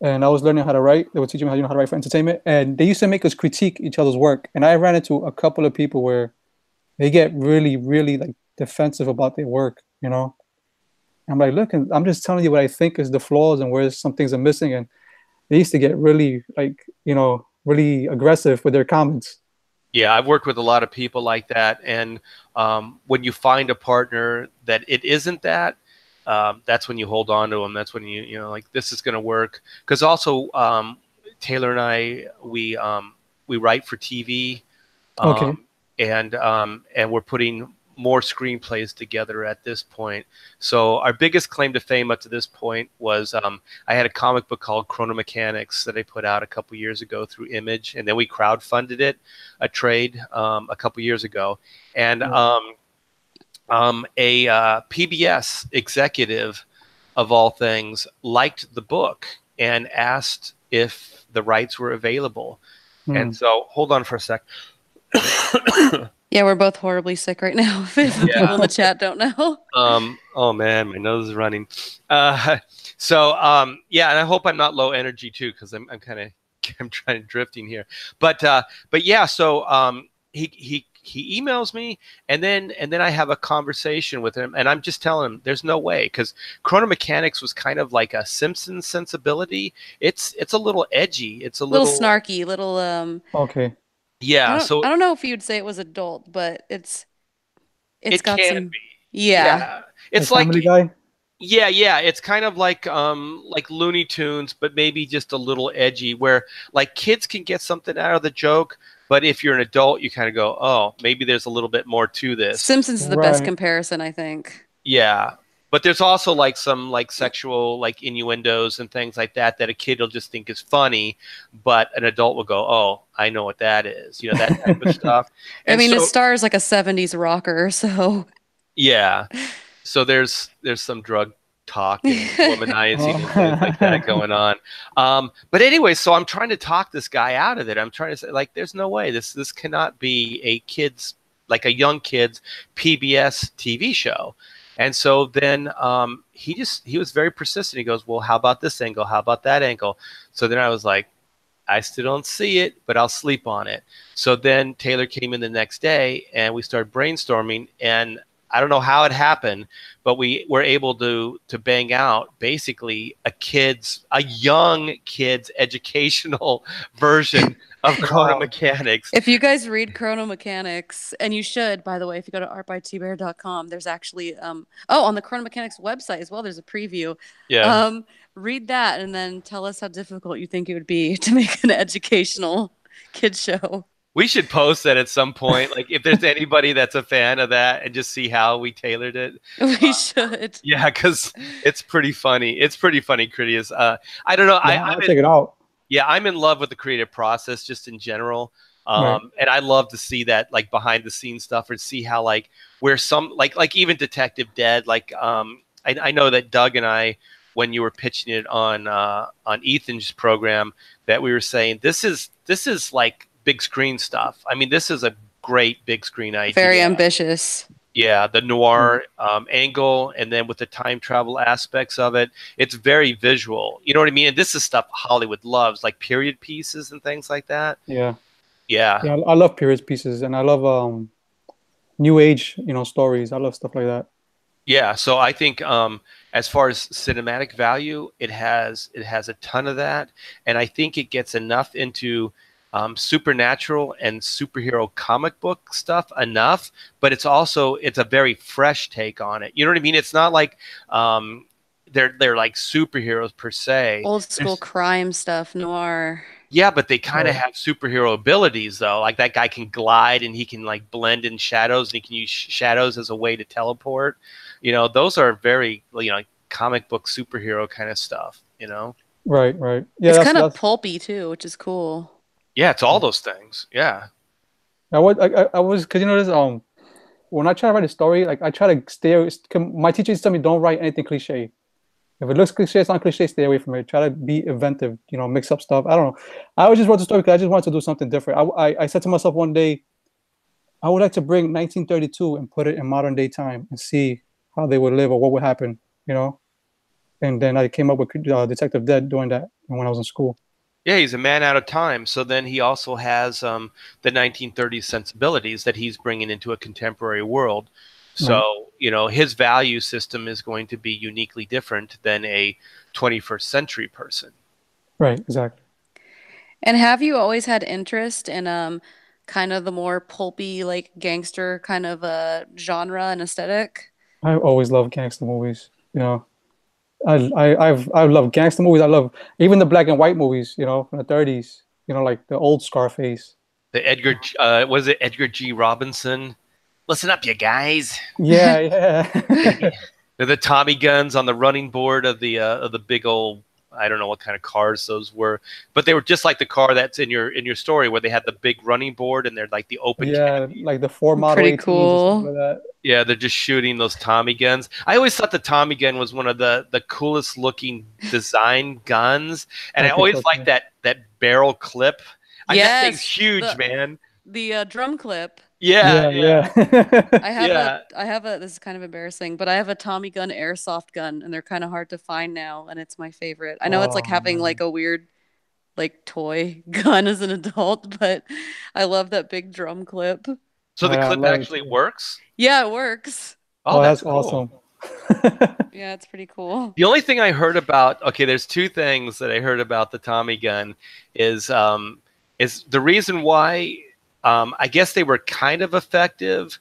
and I was learning how to write. They were teaching me how to write for entertainment, and they used to make us critique each other's work. And I ran into a couple of people where they get really, really like defensive about their work. I'm like, look, I'm just telling you what I think is the flaws and where some things are missing. And they used to get really like, really aggressive with their comments. Yeah, I've worked with a lot of people like that, and when you find a partner that it isn't that, that's when you hold on to them. That's when like this is going to work. Because also, Taylor and I, we write for TV, Okay. and we're putting more screenplays together at this point. So our biggest claim to fame up to this point was I had a comic book called Chrono Mechanics that I put out a couple years ago through Image, and then we crowdfunded it, a trade, a couple years ago, and Right. a PBS executive of all things liked the book and asked if the rights were available. And Hmm. so, hold on for a sec. yeah, we're both horribly sick right now. If the Yeah. people in the chat don't know. Oh man, my nose is running. Uh, yeah, and I hope I'm not low energy too, because I'm kind of I'm trying to drifting here. But yeah, so he emails me, and then I have a conversation with him, and I'm just telling him there's no way, because Chrono Mechanics was kind of like a Simpsons sensibility. It's a little edgy. It's a Little little, snarky, little Okay. yeah. I So don't know if you'd say it was adult, but it's it got can some be, yeah. yeah. Like It's like, Family Guy. yeah, yeah, it's kind of like Looney Tunes, but maybe just a little edgy, where like kids can get something out of the joke, But if you're an adult, you kind of go, oh, maybe there's a little bit more to this. Simpsons is the best Right. comparison, I think. Yeah. But there's also like some like sexual like innuendos and things like that that a kid will just think is funny, but an adult will go, "Oh, I know what that is." You know, that type of stuff. I And mean, it so stars like a 70s rocker, so yeah. So there's some drug talk and womanizing and things like that Oh. going on. But anyway, so I'm trying to talk this guy out of it. I'm trying to say like, there's no way this cannot be a kid's like a young kid's PBS TV show. And so then he was very persistent. He goes, well, how about this angle? How about that angle? So then I was like, I still don't see it, but I'll sleep on it. So then Taylor came in the next day and we started brainstorming, and I don't know how it happened, but we were able to bang out basically a young kid's educational version of Chrono Wow. Mechanics. if you guys read Chrono Mechanics, and you should, by the way, if you go to artbytbear.com, there's actually on the Chrono Mechanics website as well, there's a preview. Yeah. Read that and then tell us how difficult you think it would be to make an educational kid show. We should post that at some point. Like if there's anybody that's a fan of that and just see how we tailored it. We should. Yeah, because it's pretty funny. It's pretty funny, Cridious. I don't know. Yeah, I'll check it out. Yeah, I'm in love with the creative process just in general. Right. And I love to see that like behind the scenes stuff, or see how like where some like even Detective Dead, like I know that Doug and I, when you were pitching it on Ethan's program, that we were saying this is like big screen stuff. I mean, this is a great big screen idea. Very ambitious. Yeah, the noir angle, and then with the time travel aspects of it, it's very visual. You know what I mean? And this is stuff Hollywood loves, like period pieces and things like that. Yeah. Yeah. Yeah, I love period pieces, and I love new age, stories. I love stuff like that. Yeah, so I think as far as cinematic value, it has a ton of that, and I think it gets enough into supernatural and superhero comic book stuff enough, but it's a very fresh take on it. You know what I mean? It's not like they're like superheroes per se. Old school crime stuff, noir. Yeah, but they kind of have superhero abilities though. Like that guy can glide and he can like blend in shadows, and he can use shadows as a way to teleport. Those are very comic book superhero kind of stuff. Right, right. Yeah, it's kind of pulpy too, which is cool. Yeah, it's all those things. Yeah. I was because this when I try to write a story, like I try to stay. My teacher used to tell me don't write anything cliche. If it looks cliche, it's not cliche. Stay away from it. Try to be inventive. Mix up stuff. I don't know. I always just wrote the story because I just wanted to do something different. I said to myself one day, I would like to bring 1932 and put it in modern day time and see how they would live or what would happen. And then I came up with Detective Dead doing that when I was in school. Yeah, he's a man out of time. So then he also has the 1930s sensibilities that he's bringing into a contemporary world. So, his value system is going to be uniquely different than a 21st century person. Right, exactly. And have you always had interest in kind of the more pulpy, like gangster kind of genre and aesthetic? I always love gangster movies. I love gangster movies. I love even the black and white movies, from the 30s, like the old Scarface. The was it Edgar G. Robinson? Listen up, you guys. Yeah, yeah. The Tommy guns on the running board of the big old, I don't know what kind of cars those were, but they were just like the car that's in your story where they had the big running board and they're like the open. Yeah, canopy. like the Ford Model Pretty 18s cool. and stuff like that. Yeah, they're just shooting those Tommy guns. I always thought the Tommy gun was one of the coolest looking design guns, and I always liked that barrel clip. I mean, that thing's huge, man. The drum clip. Yeah. I have a this is kind of embarrassing, but I have a Tommy gun airsoft gun, and they're kind of hard to find now, and it's my favorite. I know it's like having like a weird like toy gun as an adult, but I love that big drum clip. So the clip actually works? Yeah, it works. Oh, that's cool. Awesome. Yeah, it's pretty cool. The only thing I heard about, there's two things that I heard about the Tommy gun is the reason why I guess they were kind of effective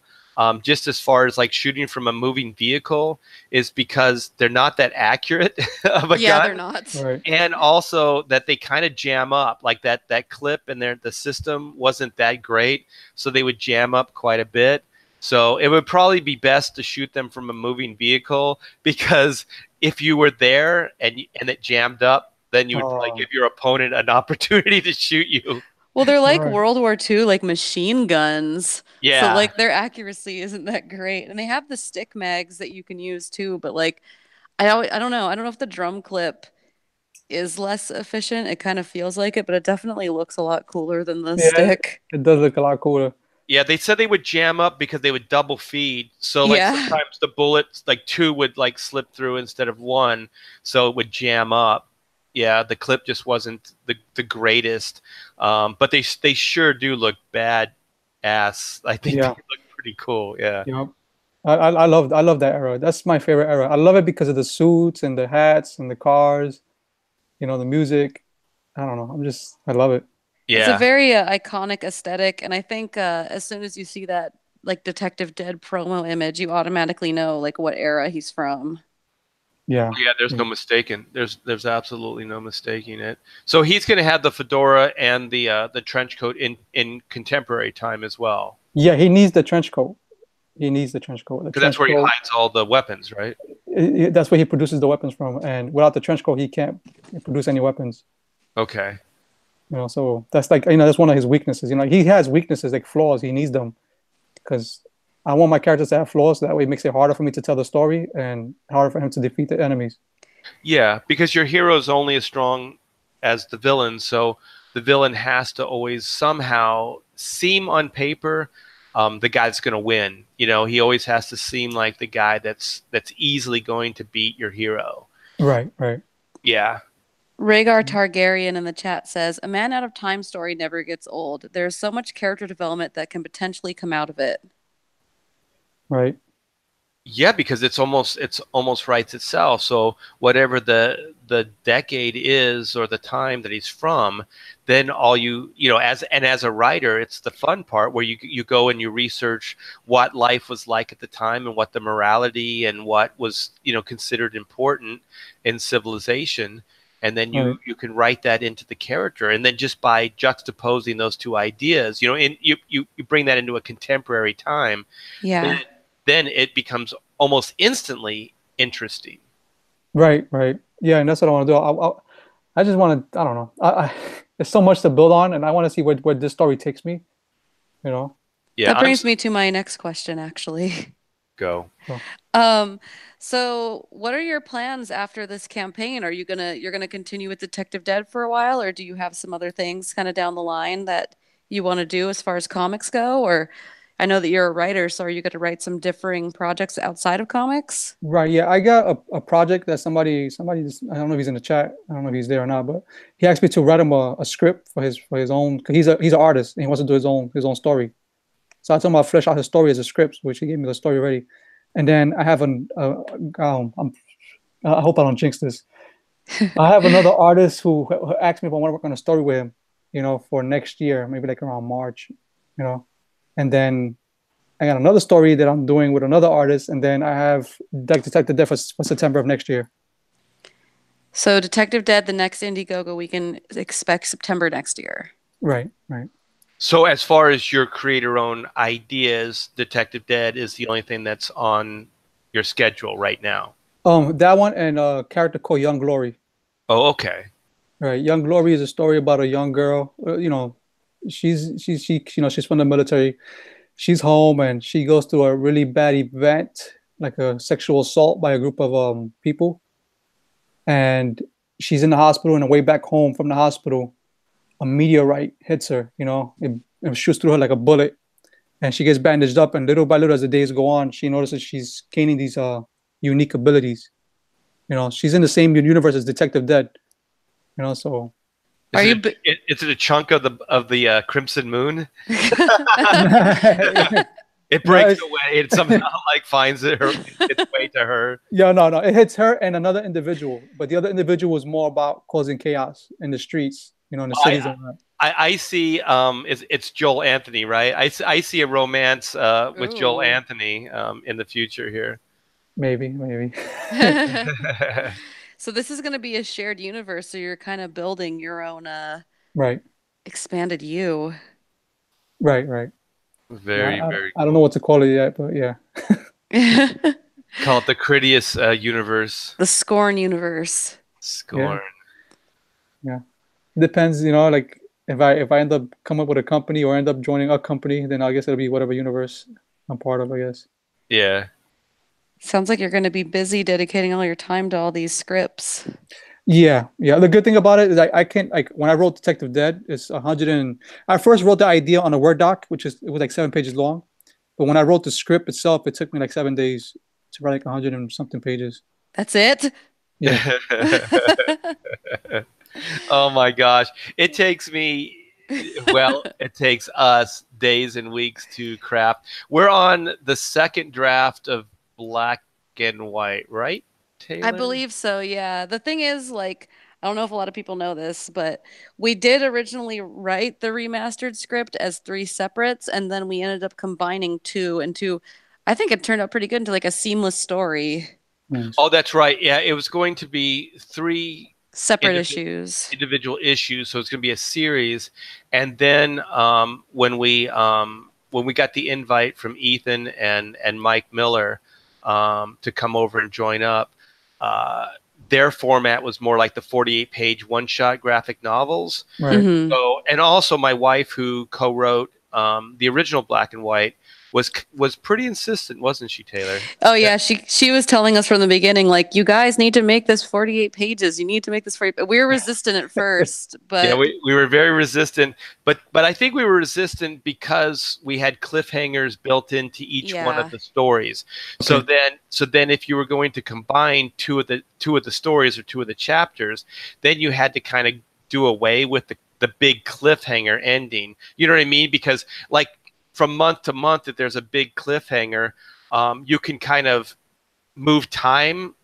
just as far as like shooting from a moving vehicle, is because they're not that accurate of a Yeah, gun. they're not. Right. And also that they kind of jam up, like that clip and the system wasn't that great, so they would jam up quite a bit. So it would probably be best to shoot them from a moving vehicle, because if you were there and it jammed up, then you would probably Oh, give your opponent an opportunity to shoot you. Well, they're like right. World War II, like machine guns. So Yeah, like their accuracy isn't that great. And they have the stick mags that you can use too, but like I don't know. I don't know if the drum clip is less efficient. It kind of feels like it, but it definitely looks a lot cooler than the Yeah, stick. it does look a lot cooler. yeah. They said they would jam up because they would double feed. So like Yeah. sometimes the bullets, like two would like slip through instead of one, so it would jam up. Yeah, the clip just wasn't the greatest, but they sure do look bad ass. I think they Yeah. look pretty cool. Yeah, Yeah. I love that era. That's my favorite era. I love it because of the suits and the hats and the cars, the music. I don't know. I love it. It's a yeah, very iconic aesthetic, and I think as soon as you see that like Detective Dead promo image, you automatically know like what era he's from. Yeah. yeah. There's Yeah. no mistaking. There's absolutely no mistaking it. So he's going to have the fedora and the trench coat in contemporary time as well, Yeah, he needs the trench coat. He needs the trench coat. The because that's trench where he coat, hides all the weapons, right? that's where he produces the weapons from. And without the trench coat, he can't produce any weapons. Okay. So that's like, that's one of his weaknesses. He has weaknesses, like flaws. He needs them because I want my characters to have flaws. That way it makes it harder for me to tell the story and harder for him to defeat the enemies. Yeah, because your hero is only as strong as the villain, so the villain has to always somehow seem on paper the guy that's going to win. He always has to seem like the guy that's easily going to beat your hero. Right, right. Yeah, Rhaegar Targaryen in the chat says, "A Man Out of Time story never gets old. There's so much character development that can potentially come out of it." Right. yeah, because it's almost writes itself. So whatever the decade is or the time that he's from, then all as a writer, it's the fun part where you go and you research what life was like at the time and what the morality and what was considered important in civilization, and then Right. you can write that into the character, and then just by juxtaposing those two ideas, and you bring that into a contemporary time, then Yeah. then it becomes almost instantly interesting. Right, right. Yeah, and that's what I want to do. I just want to. I don't know. There's so much to build on, and I want to see where this story takes me. You know. Yeah, That I'm brings me to my next question, actually. go. So, Um, so what are your plans after this campaign? You're gonna continue with Detective Dead for a while, or do you have some other things kind of down the line that you want to do as far as comics go? Or I know that you're a writer, so are you going to write some differing projects outside of comics? right. Yeah, I got a project that somebody just, I don't know if he's in the chat. I don't know if he's there or not, but he asked me to write him a script for his own. Cause he's an artist and he wants to do his own story. So I told him I'll flesh out his story as a script, which he gave me the story ready. And then I have I hope I don't jinx this. I have another artist who asked me if I want to work on a story with him, for next year, maybe like around March, you know. And then I got another story that I'm doing with another artist, and then I have Detective Death for September of next year. So Detective Dead, the next Indiegogo, we can expect September next year. Right, right. So as far as your creator-owned ideas, Detective Dead is the only thing that's on your schedule right now. That one and a character called Young Glory. Oh, okay. Right, Young Glory is a story about a young girl. She's from the military. She's home and she goes through a really bad event, like a sexual assault by a group of people. And she's in the hospital, and on the way back home from the hospital, a meteorite hits her. It shoots through her like a bullet, and she gets bandaged up. And little by little, as the days go on, she notices she's gaining these unique abilities. She's in the same universe as Detective Dead. So Are you? Is it a chunk of the Crimson Moon? It No, breaks away. It somehow like finds its way to her. yeah, no, it hits her and another individual, but the other individual was more about causing chaos in the streets, in the cities and whatnot. I see it's Joel Anthony, right? I see a romance with Joel Ooh. Anthony in the future here. Maybe. So this is going to be a shared universe, so you're kind of building your own Right. expanded you. Right. Yeah, Very, very I don't know cool. what to call it yet, but yeah. The Call it the Cridious universe. Scorn universe. Yeah. Scorn. Yeah. Depends, like if I end up coming up with a company or end up joining a company, then I guess it'll be whatever universe I'm part of, I guess. Yeah. Sounds like you're going to be busy dedicating all your time to all these scripts. Yeah. The good thing about it is I can't like when I wrote Detective Dead, it's 100 and I first wrote the idea on a Word doc, it was like 7 pages long. But when I wrote the script itself, it took me like 7 days to write like 100 and something pages. That's it? Yeah. Oh my gosh. It takes me, well, it takes us days and weeks to craft. We're on the second draft of Black and White, right, I Taylor? believe so, yeah. The thing is, like, I don't know if a lot of people know this, but we did originally write the remastered script as three separates, and then we ended up combining two into, I think it turned out pretty good into like a seamless story. Nice. Oh, that's right. Yeah, it was going to be three Separate indivi- issues. individual issues, so it's going to be a series. And then when we got the invite from Ethan and Mike Miller to come over and join up, uh, their format was more like the 48-page one-shot graphic novels. Right. Hmm. So, and also my wife, who co-wrote the original Black and White, was pretty insistent, wasn't she, Taylor? Oh yeah, she was telling us from the beginning, like, you guys need to make this 48 pages. You need to make this 40. We were resistant at first, Yeah, but we were very resistant, but I think we were resistant because we had cliffhangers built into each one of yeah. the stories. Okay. So then if you were going to combine two of the stories or two of the chapters, then you had to kind of do away with the big cliffhanger ending. You know what I mean? Because like from month to month, if there's a big cliffhanger, you can kind of move time.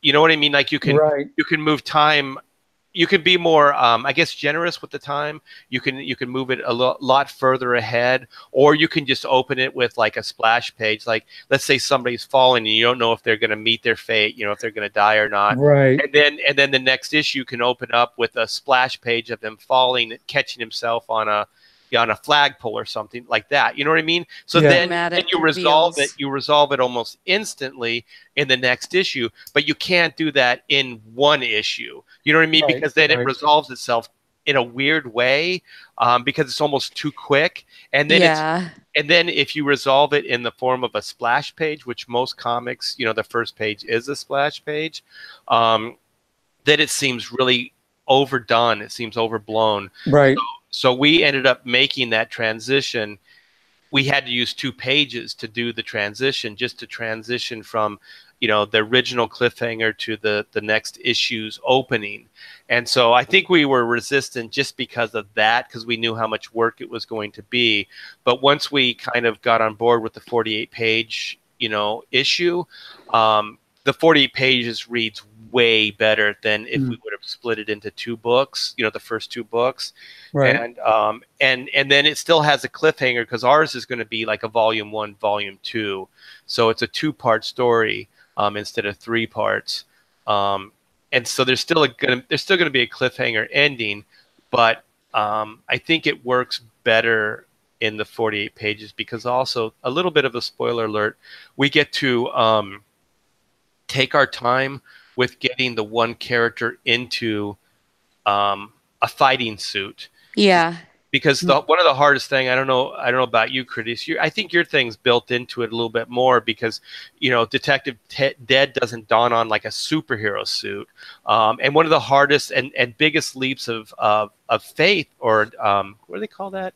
You know what I mean? Like Right. you can move time, you can be more I guess generous with the time. You can move it a lot further ahead, or you can just open it with like a splash page. Like let's say somebody's falling and you don't know if they're going to meet their fate, if they're going to die or not. Right. And then the next issue can open up with a splash page of him falling, catching himself on a flagpole or something like that. You know what I mean? So Yeah. then Dramatic you resolve it. reveals. You resolve it almost instantly in the next issue, but you can't do that in one issue. You know what I mean? Right. Because then it Right. resolves itself in a weird way, because it's almost too quick. And then Yeah. if you resolve it in the form of a splash page, which most comics, the first page is a splash page, then it seems really overdone. It seems overblown. Right. So we ended up making that transition. We had to use 2 pages to do the transition, just to transition from, the original cliffhanger to the next issue's opening. And so I think we were resistant just because of that, because we knew how much work it was going to be. But once we kind of got on board with the 48-page, issue, the 48 pages reads way better than if we would have split it into 2 books, the first 2 books. Right. And then it still has a cliffhanger, because ours is going to be like a volume 1, volume 2. So it's a 2-part story, instead of 3 parts. And so there's still going to be a cliffhanger ending, but I think it works better in the 48 pages, because also, a little bit of a spoiler alert, we get to take our time with getting the one character into a fighting suit. Yeah. Because one of the hardest thing, I don't know about you, Cridious, I think your thing's built into it a little bit more, because Detective Dead doesn't don on like a superhero suit, and one of the hardest and biggest leaps of faith, or what do they call that,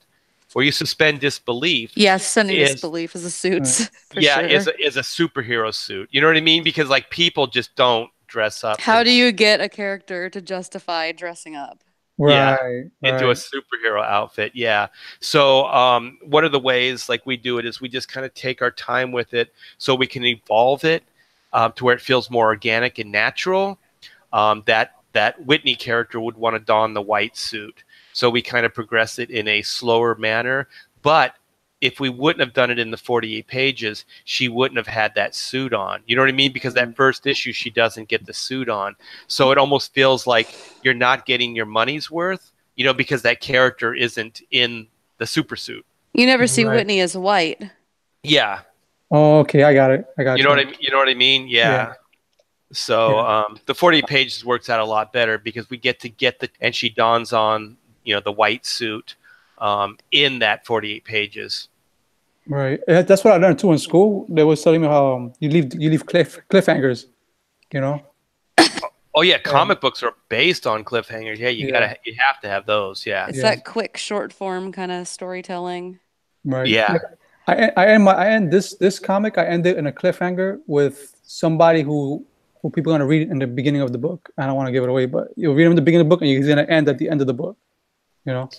where you suspend disbelief, Yeah, suspending is disbelief is a suits for yeah, sure. is a superhero suit. You know what I mean? Because like people just don't dress up. How do you get a character to justify dressing up? Yeah, Right. into a Right. superhero outfit. Yeah. So one of the ways like we do it is we just kind of take our time with it, so we can evolve it to where it feels more organic and natural. That Whitney character would want to don the white suit. so we kind of progressed it in a slower manner. But if we wouldn't have done it in the 48 pages, she wouldn't have had that suit on. You know what I mean? Because that first issue, she doesn't get the suit on. So it almost feels like you're not getting your money's worth, you know, because that character isn't in the super suit. You never see Right. Whitney as white. Yeah. Oh, okay, I got it. I got You know what you know what I mean? Yeah. So the 48 pages works out a lot better because we get the, and she dons on, you know, the white suit in that 48 pages. Right. That's what I learned too in school. They was telling me how you leave cliffhangers, you know. Oh yeah, And comic books are based on cliffhangers. Yeah, you have to have those. Yeah. It's that quick short form kind of storytelling. Right. Yeah. Like, I end this comic. I ended in a cliffhanger with somebody who people are gonna read in the beginning of the book. I don't want to give it away, but you read him in the beginning of the book, and he's gonna end at the end of the book. You know.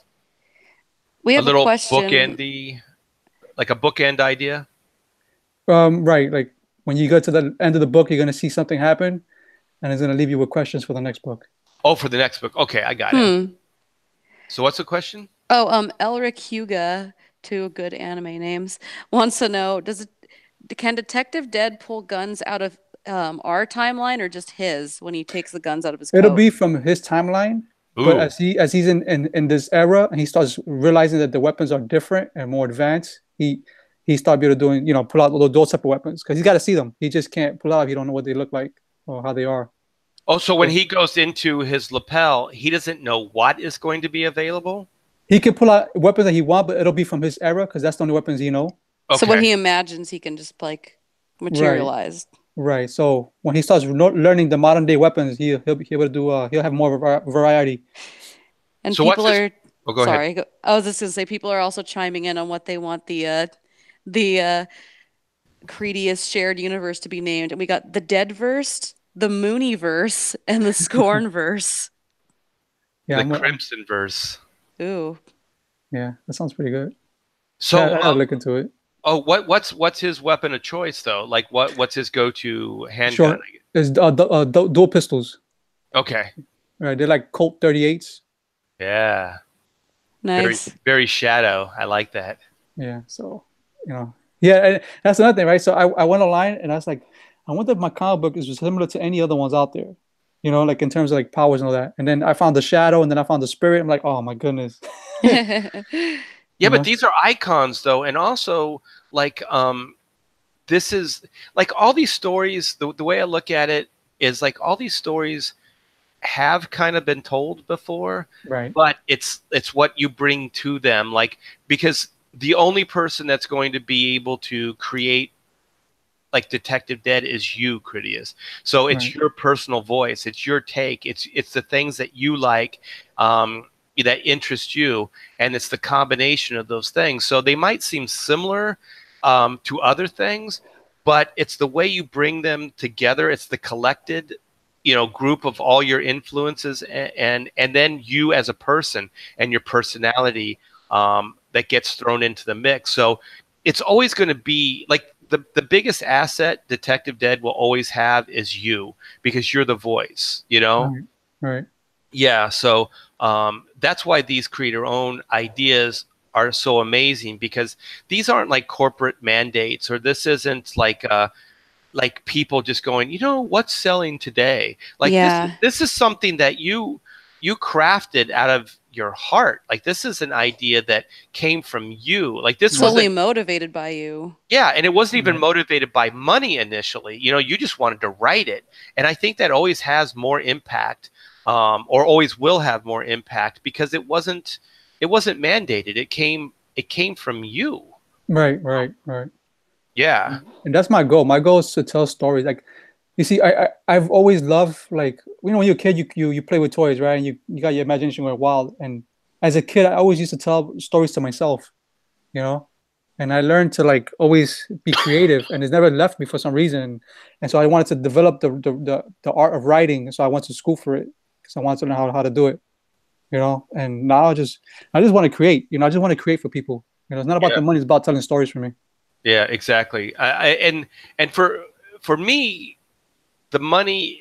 We A have a little question. bookendy, like a bookend idea. Right. Like when you go to the end of the book, you're gonna see something happen, and it's gonna leave you with questions for the next book. Oh, for the next book. Okay, I got it. So what's the question? Oh, Elric Huga, two good anime names, wants to know, can Detective Dead pull guns out of our timeline or just his when he takes the guns out of his It'll coat? be from his timeline, but Ooh. as he's in this era and he starts realizing that the weapons are different and more advanced, he starts able to doing, you know, pull out those type of weapons because he's got to see them. He just can't pull out if you don't know what they look like or how they are. Oh, so when So he goes into his lapel, he doesn't know what is going to be available? he can pull out weapons that he wants, but it'll be from his era because that's the only weapons he know. So what Okay. he imagines he can just like Right, materialize. right. So when he starts learning the modern day weapons, he'll be able to do. He'll have more of a variety. And So what's people this? are Oh, go ahead. sorry, I was just gonna say people are also chiming in on what they want the Cridious shared universe to be named. And we got the Deadverse, the Mooniverse, and the Scornverse. Yeah, The Crimson verse. Ooh. yeah, that sounds pretty good. So, I gotta look into it. oh, what's his weapon of choice though? Like what's his go-to handgun? Sure. There's dual pistols. Okay. Right. They're like Colt 38s. Yeah. Very Nice. very shadow. I like that. Yeah. So, you know, yeah, and that's another thing, right? So I went online and I was like, I wonder if my comic book is similar to any other ones out there, you know, like in terms of like powers and all that. And then I found the shadow and then I found the spirit. I'm like, oh my goodness. Yeah, You but know? these are icons though, and also like this is like all these stories, the way I look at it is like all these stories have kind of been told before, Right. but it's what you bring to them, like, because the only person that's going to be able to create like Detective Dead is you, Cridious. So it's Right. your personal voice, it's your take, it's the things that you like, that interest you, and it's the combination of those things. So they might seem similar to other things, but it's the way you bring them together. It's the collected, you know, group of all your influences, and then you as a person and your personality that gets thrown into the mix. So it's always going to be like the biggest asset Detective Dead will always have is you, because you're the voice, you know? Right. Right. Yeah. So that's why these creator-owned ideas are so amazing, because these aren't like corporate mandates, or this isn't like people just going, you know, what's selling today? Like Yeah. this is something that you crafted out of your heart. Like this is an idea that came from you. Like this Solely wasn't, motivated by you. yeah, and it wasn't even Right. motivated by money initially. You know, you just wanted to write it, and I think that always has more impact, or always will have more impact, because it wasn't mandated. It came from you. Right. Right. Right. Yeah. And that's my goal. My goal is to tell stories. Like, you see, I've always loved, like, you know, when you're a kid, you play with toys, right? And you got your imagination going wild. And as a kid, I always used to tell stories to myself, you know. And I learned to like always be creative, and it's never left me for some reason. And so I wanted to develop the art of writing. So I went to school for it because I wanted to know how to do it, you know. And now I just want to create, you know. I just want to create for people. You know, it's not about Yeah. the money; it's about telling stories for me. Yeah, exactly. And for me, the money,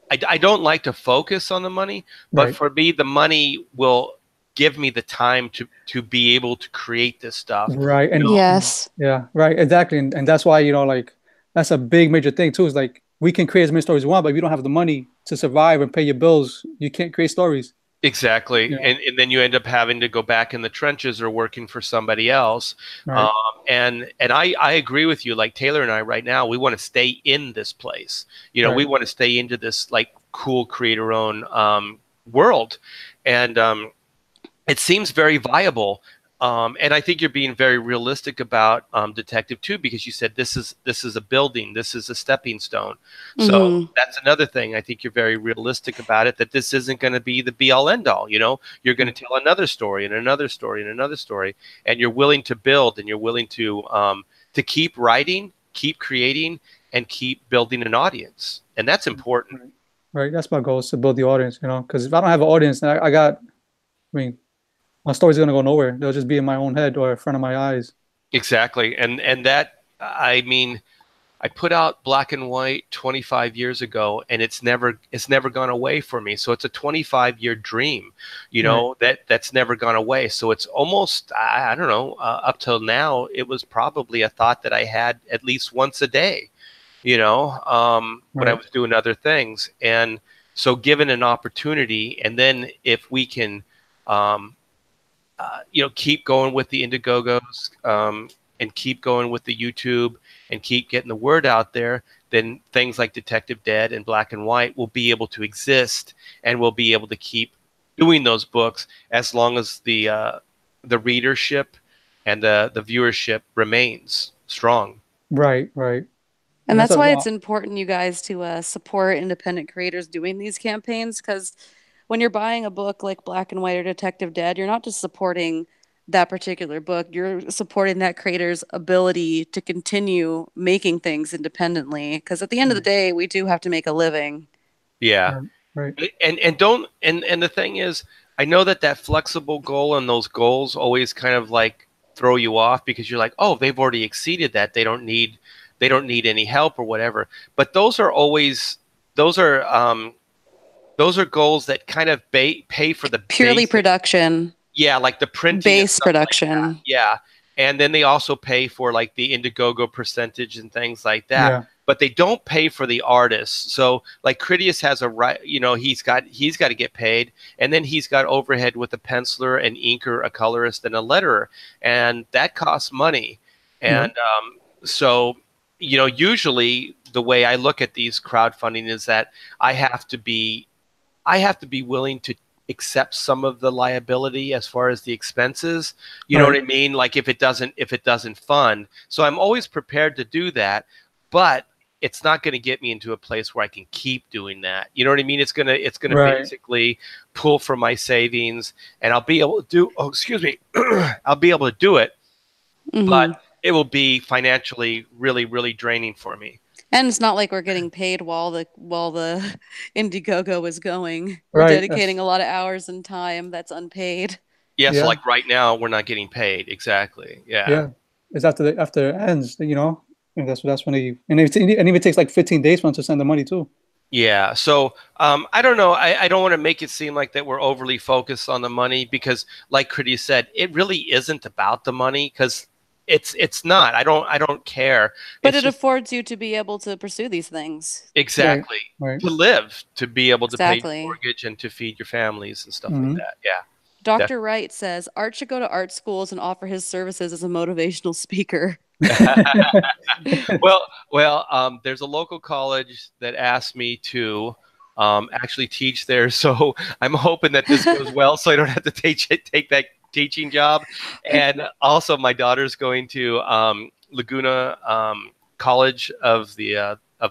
I don't like to focus on the money, but Right. for me, the money will give me the time to be able to create this stuff. Right. You And know? Yes. yeah, right, exactly. And that's why, like that's a big major thing too, is like we can create as many stories as we want, but if you don't have the money to survive and pay your bills, you can't create stories. Exactly. Yeah. And then you end up having to go back in the trenches or working for somebody else. Um, Right. and I agree with you. Like Taylor and I right now, we want to stay in this place. Right. We want to stay into this like cool creator own world. And it seems very viable. And I think you're being very realistic about Detective 2 because you said this is a building, this is a stepping stone. So Hmm. that's another thing. I think you're very realistic about it, that this isn't going to be the be all end all. You're going to tell another story and another story and another story, and you're willing to build and you're willing to keep writing, keep creating, and keep building an audience, and that's important. Right. Right. That's my goal, is to build the audience, because if I don't have an audience, then I mean, my story's gonna go nowhere. They'll just be in my own head or in front of my eyes. Exactly, and that I mean. I put out Black and White 25 years ago, and it's never gone away for me. So it's a 25-year dream, Right. that's never gone away. So it's almost, I don't know, up till now, it was probably a thought that I had at least once a day, when I Right. was doing other things. And so given an opportunity, and then if we can, um, keep going with the Indiegogos, and keep going with the YouTube and keep getting the word out there, then things like Detective Dead and Black and White will be able to exist, and we'll be able to keep doing those books as long as the readership and the viewership remains strong. Right. Right. And And that's that's a why it's lot. important, you guys, to support independent creators doing these campaigns. Because when you're buying a book like Black and White or Detective Dead, you're not just supporting that particular book, you're supporting that creator's ability to continue making things independently. Because at the end of the day, we do have to make a living. Yeah. Right. Right. And don't and the thing is, I know that flexible goal and those goals always kind of like throw you off because you're like, oh, they've already exceeded that, they don't need any help or whatever. But those are um those are goals that kind of pay for the Purely basic. production, Yeah, like the printing and base stuff like that. production. Yeah. And then they also pay for like the Indiegogo percentage and things like that. Yeah. But they don't pay for the artists. So like Cridious has a right, he's got to get paid. And then he's got overhead with a penciler, an inker, a colorist, and a letterer. And that costs money. Yep. And so, usually the way I look at these crowdfunding is that I have to be I have to be willing to accept some of the liability as far as the expenses. You know what Right. I mean? Like if it doesn't fund. So I'm always prepared to do that, but it's not going to get me into a place where I can keep doing that. You know what I mean? It's gonna Right. basically pull from my savings, and I'll be able to do. Oh, excuse me. I'll be able to do it, but Hmm. it will be financially really, really draining for me. And it's not like we're getting paid while the Indiegogo is going. We're Right. dedicating That's a lot of hours and time that's unpaid. Yeah. So yeah. like right now, we're not getting paid. Exactly. Yeah. Yeah. It's after it ends, and that's when and even takes like 15 days for them to send the money too. Yeah. So I don't know. I don't want to make it seem like that we're overly focused on the money because, like Cridious said, it really isn't about the money because it's not. I don't care. But It's it just affords you to be able to pursue these things. Right. exactly Right. to live, to be able to pay your Exactly. mortgage and to feed your families and stuff like Hmm. that. Yeah. Dr. Wright says Art should go to art schools and offer his services as a motivational speaker. Well, there's a local college that asked me to actually teach there, so I'm hoping that this goes well, so I don't have to take that teaching job. And also, my daughter's going to Laguna College of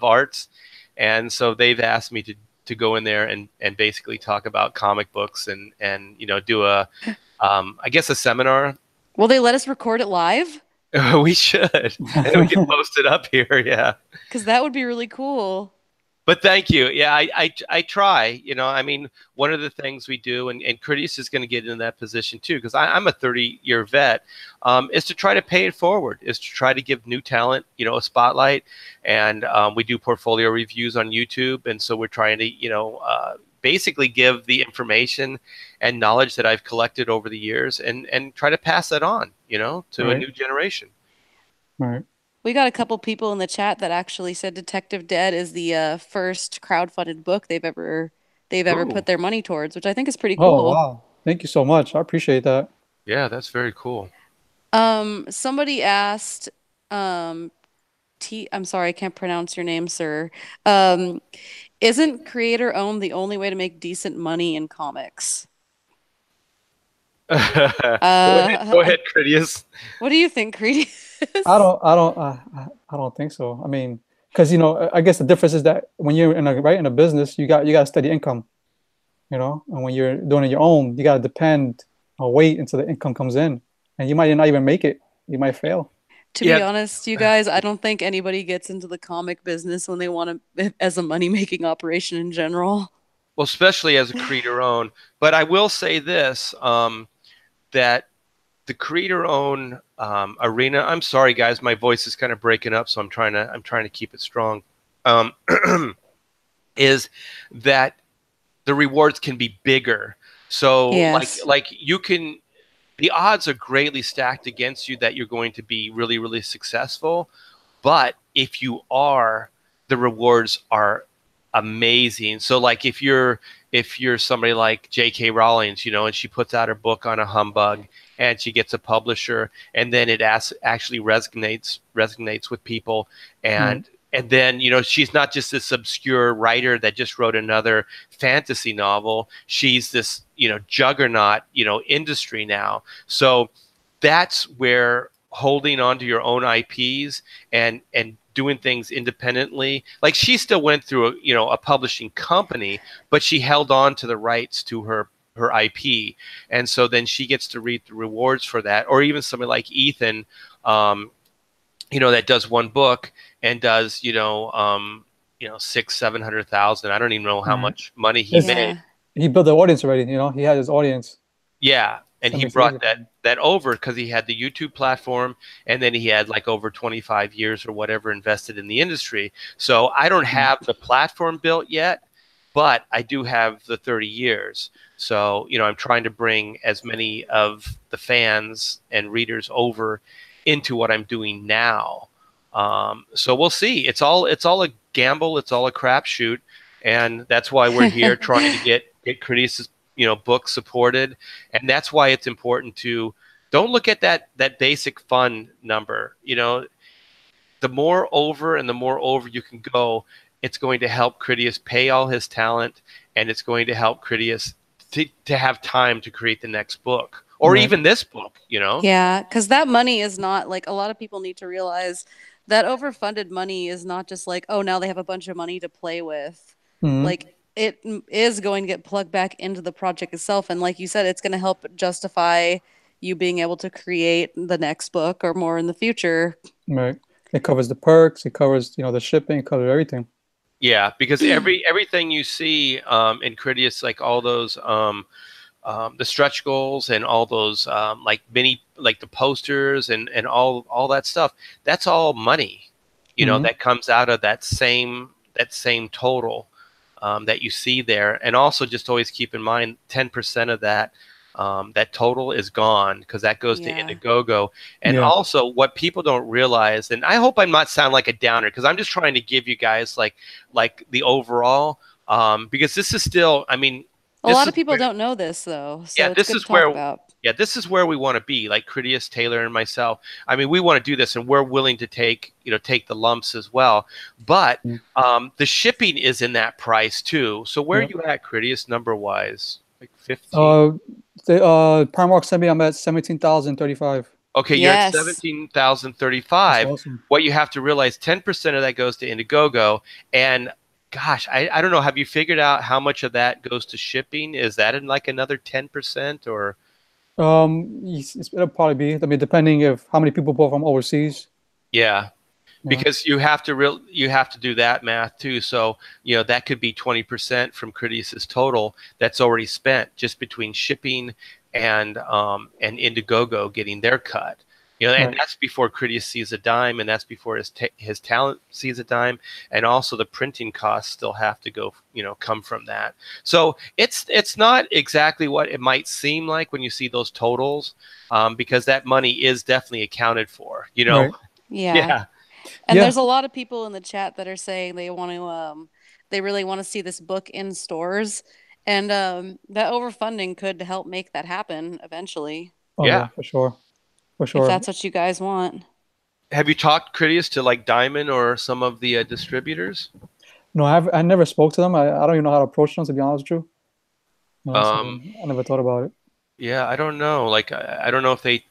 Arts, and so they've asked me to go in there and basically talk about comic books and do I guess a seminar. Will they let us record it live? We should, and then we can post it up here. Yeah, Because that would be really cool. but thank you. Yeah, I try. I mean, one of the things we do, and Cridious is going to get in that position too, because I'm a 30-year vet, is to try to pay it forward, is to try to give new talent, a spotlight, and we do portfolio reviews on YouTube, and so we're trying to, basically give the information and knowledge that I've collected over the years and try to pass that on, you know, to a Right. new generation. Right. We got a couple people in the chat that actually said Detective Dead is the first crowdfunded book they've ever Ooh, put their money towards, which I think is pretty Oh, cool. wow. Thank you so much. I appreciate that. yeah, that's very cool. Somebody asked, um, I'm sorry, I can't pronounce your name, sir. Um, isn't creator owned the only way to make decent money in comics? Go Uh, ahead, Cridious. what do you think, I Cridious? don't, I don't, I don't think so. I mean, because I guess the difference is that when you're in a business, you got a steady income, and when you're doing it your own, you got to depend or wait until the income comes in, and you might not even make it. You might fail. To be Yeah, honest, you guys, I don't think anybody gets into the comic business when they want to, as a money-making operation in general. well, especially as a creator own. But I will say this, that the creator own arena. I'm sorry, guys, my voice is kind of breaking up, so I'm trying to keep it strong. Um, is that the rewards can be bigger. So Yes. like you can, the odds are greatly stacked against you that you're going to be really, really successful. But if you are, the rewards are amazing. So like if you're somebody like J.K. Rowling, and she puts out her book on a humbug and she gets a publisher, and then it actually resonates with people, Right. and then she's not just this obscure writer that just wrote another fantasy novel. She's this juggernaut industry now. So that's where holding on to your own IPs and doing things independently. Like she still went through a publishing company, but she held on to the rights to her IP, and so then she gets to reap the rewards for that. Or even somebody like Ethan, that does one book and does six, 700,000. I don't even know how Right. much money he It's made. Yeah. He built the audience already. He had his audience, Yeah, and so it he makes it easy brought for that him. that over because he had the YouTube platform, and then he had like over 25 years or whatever invested in the industry. So I don't Mhm. have the platform built yet, but I do have the 30 years. So I'm trying to bring as many of the fans and readers over into what I'm doing now. So we'll see. It's all a gamble. It's all a crapshoot, and that's why we're here trying to get Critious book supported. And that's why it's important to don't look at that basic fund number. The more over and the more over you can go, it's going to help Cridious pay all his talent, and it's going to help Cridious to have time to create the next book or Right. even this book. Yeah, because that money is not like a lot of people need to realize that overfunded money is not just like, oh, now they have a bunch of money to play with. Hmm. Like is going to get plugged back into the project itself. And like you said, it's going to help justify you being able to create the next book or more in the future. Right. It covers the perks. It covers the shipping. It covers everything. Yeah, because everything you see in Critious, like all those the stretch goals and all those like mini, like the posters and all that stuff, that's all money, Hmm. that comes out of that same total that you see there. And also just always keep in mind 10% of that total is gone because that goes to Yeah. Indiegogo. And Yeah. also what people don't realize, and I hope I'm not sound like a downer because I'm just trying to give you guys like the overall, because this is still, I mean, A this lot is of people where, don't know this though, yeah, so it's good to talk about. this is where we want to be, like Cridious, Taylor, and myself. I mean, we want to do this, and we're willing to take the lumps as well. But Mm. the shipping is in that price too. So where are Yeah. you at, Cridious, number wise? Like 15? Uh, Primark sent me. I'm at 17,035. Okay, you're at Yes. That's 17,035. awesome. What you have to realize, 10% of that goes to Indiegogo, and gosh, I don't know. Have you figured out how much of that goes to shipping? Is that in like another 10% or? It'll probably be. I mean, depending if how many people bought from overseas. Yeah, Yeah. because you have to do that math too. So that could be 20% from Critious's total that's already spent just between shipping and Indiegogo getting their cut. You know, and Right. that's before Cridious sees a dime, and that's before his talent sees a dime, and also the printing costs still have to go, come from that. So it's not exactly what it might seem like when you see those totals, because that money is definitely accounted for. Right. Yeah. Yeah, And Yeah. there's a lot of people in the chat that are saying they really want to see this book in stores. And that overfunding could help make that happen eventually, Oh yeah. yeah, for sure. For if sure. that's what you guys want. Have you talked Cridious to like Diamond or some of the distributors? No, I never spoke to them. I don't even know how to approach them, to be honest with you. So Um, I never thought about it. yeah, I don't know. Like, I don't know if they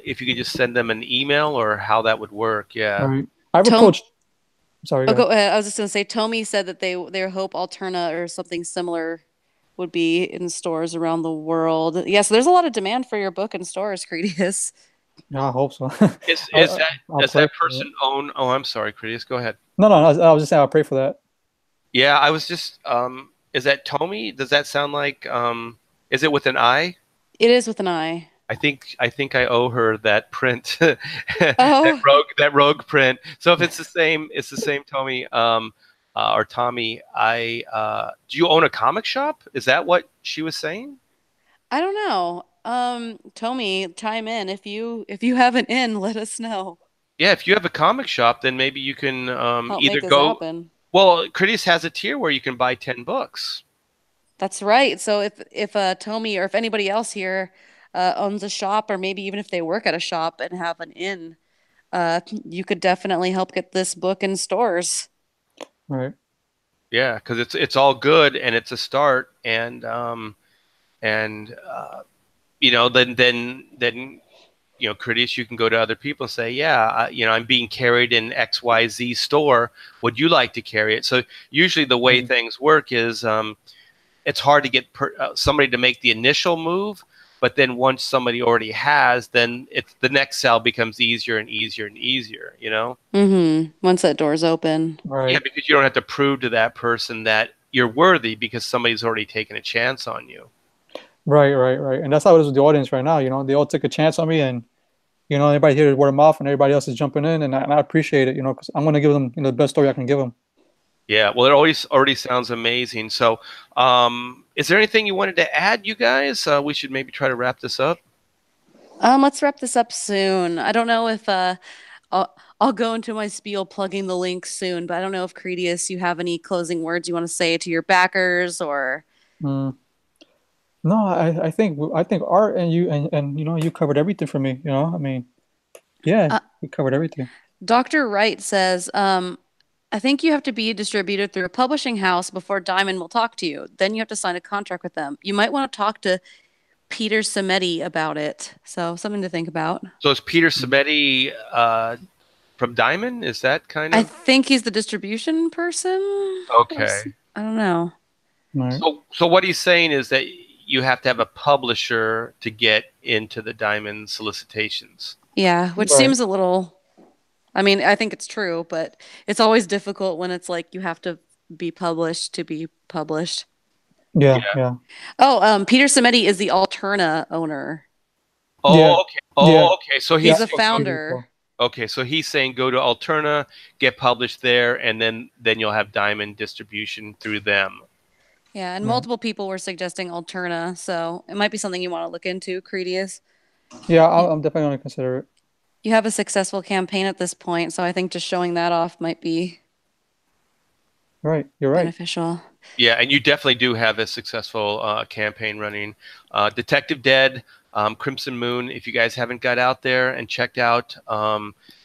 if you could just send them an email or how that would work. Yeah. Right. I've Tom approached. Sorry, Oh, go ahead. go ahead. I was just gonna say, Tomy said that their hope Alterna or something similar would be in stores around the world. Yeah, so there's a lot of demand for your book in stores, Credius. Yeah, I hope so. Is I, is I, that I'll does pray that for it. person own? Oh, I'm sorry, Cridious. Go ahead. No, no, I was just saying I'll pray for that. Yeah, I was just is that Tommy? Does that sound like is it with an I? It is with an I. I think I owe her that print, Oh, that rogue print. So if it's the same Tommy or Tommy. I do you own a comic shop? Is that what she was saying? I don't know. Tomy, chime in if you have an in, let us know. Yeah, if you have a comic shop, then maybe you can Help either make this go. happen. Well, Critias has a tier where you can buy 10 books. That's right. So if Tomy or if anybody else here owns a shop, or maybe even if they work at a shop and have an in, you could definitely help get this book in stores. Right. Yeah, because it's all good and it's a start, and then Critias, you can go to other people and say, yeah, I'm being carried in XYZ store. Would you like to carry it? So usually the way Mm. things work is it's hard to get somebody to make the initial move, but then once somebody already has, then it's the next sell becomes easier and easier and easier. Mm-hmm. Once that door's open. Yeah, Right. because you don't have to prove to that person that you're worthy because somebody's already taken a chance on you. Right. Right. Right. And that's how it is with the audience right now. They all took a chance on me, and everybody here is word of mouth, and everybody else is jumping in, and I appreciate it. Because I'm going to give them the best story I can give them. Yeah, well, it already sounds amazing. So, is there anything you wanted to add, you guys? We should maybe try to wrap this up. Let's wrap this up soon. I don't know if I'll go into my spiel plugging the link soon, but I don't know if Credius, you have any closing words you want to say to your backers or Mm. No, I think Art and you you covered everything for me. I mean, yeah, uh, you covered everything. Dr. Wright says, I think you have to be distributed through a publishing house before Diamond will talk to you. Then you have to sign a contract with them. You might want to talk to Peter Samedi about it. So something to think about. So, is Peter Mm. Sabetti from Diamond? Is that kind I of think he's the distribution person. okay? I don't know. All right. So what he's saying is that you have to have a publisher to get into the Diamond solicitations. Yeah, which Right. seems a little, I mean, I think it's true, but it's always difficult when it's like you have to be published to be published. Yeah. Yeah. Yeah. Oh, Peter Samedi is the Alterna owner. Yeah. Oh, okay. Yeah. Oh, okay. So He's Yeah. the He did founder. so. okay. So he's saying go to Alterna, get published there, and then you'll have Diamond distribution through them. Yeah, and Right. multiple people were suggesting Alterna, so it might be something you want to look into, Credius. Yeah. You, I'm definitely going to consider it. you have a successful campaign at this point, so I think just showing that off might be Right. You're right. beneficial. Yeah, and you definitely do have a successful campaign running. Detective Dead, Crimson Moon. If you guys haven't got out there and checked out,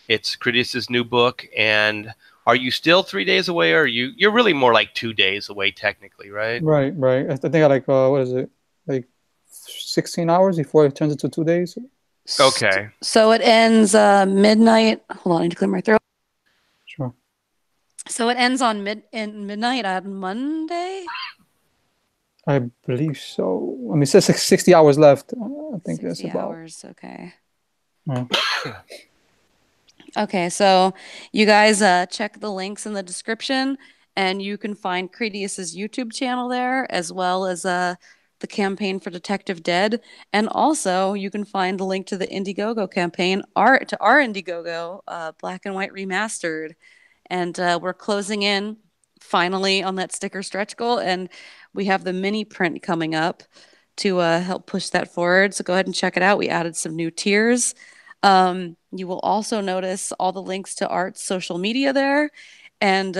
it's Critius's new book. And are you still 3 days away, or you're really more like 2 days away technically, right? Right. Right. I think I like what is it, like 16 hours before it turns into 2 days. Okay. So it ends midnight. Hold on, I need to clear my throat. Sure. So it ends on midnight on Monday. I believe so. I mean, it says 60 hours left. I think that's 60 about. hours. Okay. Yeah. Okay, so you guys check the links in the description, and you can find Credious's YouTube channel there, as well as the campaign for Detective Dead, and also you can find a link to the Indiegogo campaign, our Indiegogo, Black and White Remastered. And we're closing in finally on that sticker stretch goal, and we have the mini print coming up to help push that forward. So go ahead and check it out. We added some new tiers. You will also notice all the links to Art's social media there. And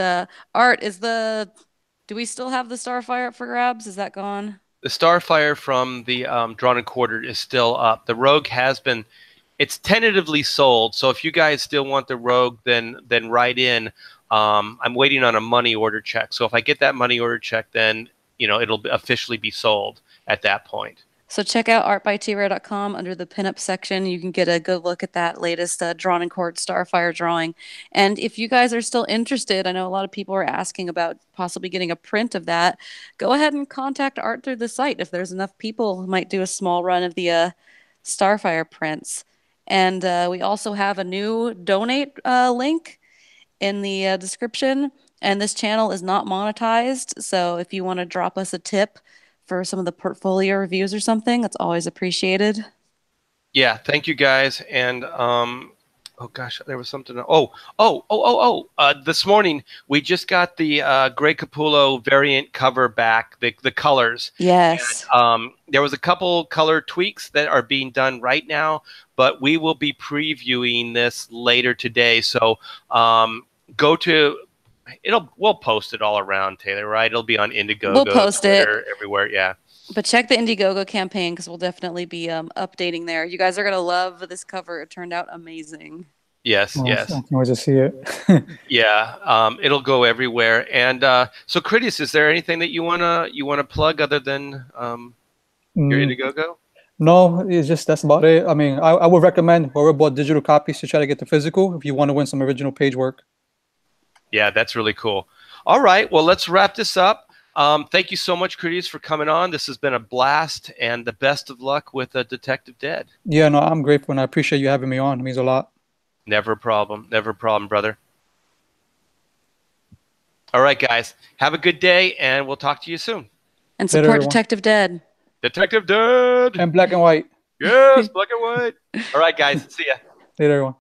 Art, do we still have the Starfire up for grabs? Is that gone? The Starfire from the Drawn and Quartered is still up. The Rogue has been, it's tentatively sold. So if you guys still want the Rogue, then write in. I'm waiting on a money order check. So if I get that money order check, then it'll officially be sold at that point. So check out artbytrare.com under the pinup section. You can get a good look at that latest Drawn and Quartered Starfire drawing. And if you guys are still interested, I know a lot of people are asking about possibly getting a print of that. Go ahead and contact Art through the site. If there's enough people who might do a small run of the Starfire prints. And we also have a new donate link in the description. And this channel is not monetized. So if you want to drop us a tip for some of the portfolio reviews or something, that's always appreciated. Yeah, thank you guys. And oh gosh, there was something. This morning we just got the Grey Capullo variant cover back, the colors. Yes. And, there was a couple color tweaks that are being done right now, but we will be previewing this later today. So go to. We'll post it all around, Taylor, right? It'll be on Indiegogo, we'll post Twitter, it everywhere, yeah. But check the Indiegogo campaign because we'll definitely be updating there. You guys are going to love this cover. It turned out amazing. Yes, yes. I can wait to see it. Yeah, it'll go everywhere. And so, Cridious, is there anything that you wanna plug other than your Indiegogo? No, it's just that's about it. I mean, I would recommend whoever bought digital copies to try to get the physical if you want to win some original page work. Yeah, that's really cool. All right, well, let's wrap this up. Thank you so much, Cridious, for coming on. This has been a blast, and the best of luck with Detective Dead. Yeah, no, I'm grateful, and I appreciate you having me on. It means a lot. Never a problem, brother. All right, guys, have a good day, and we'll talk to you soon. And support Detective Dead. Detective Dead! And Black and White. Yes, Black and White. All right, guys, see ya. Later, everyone.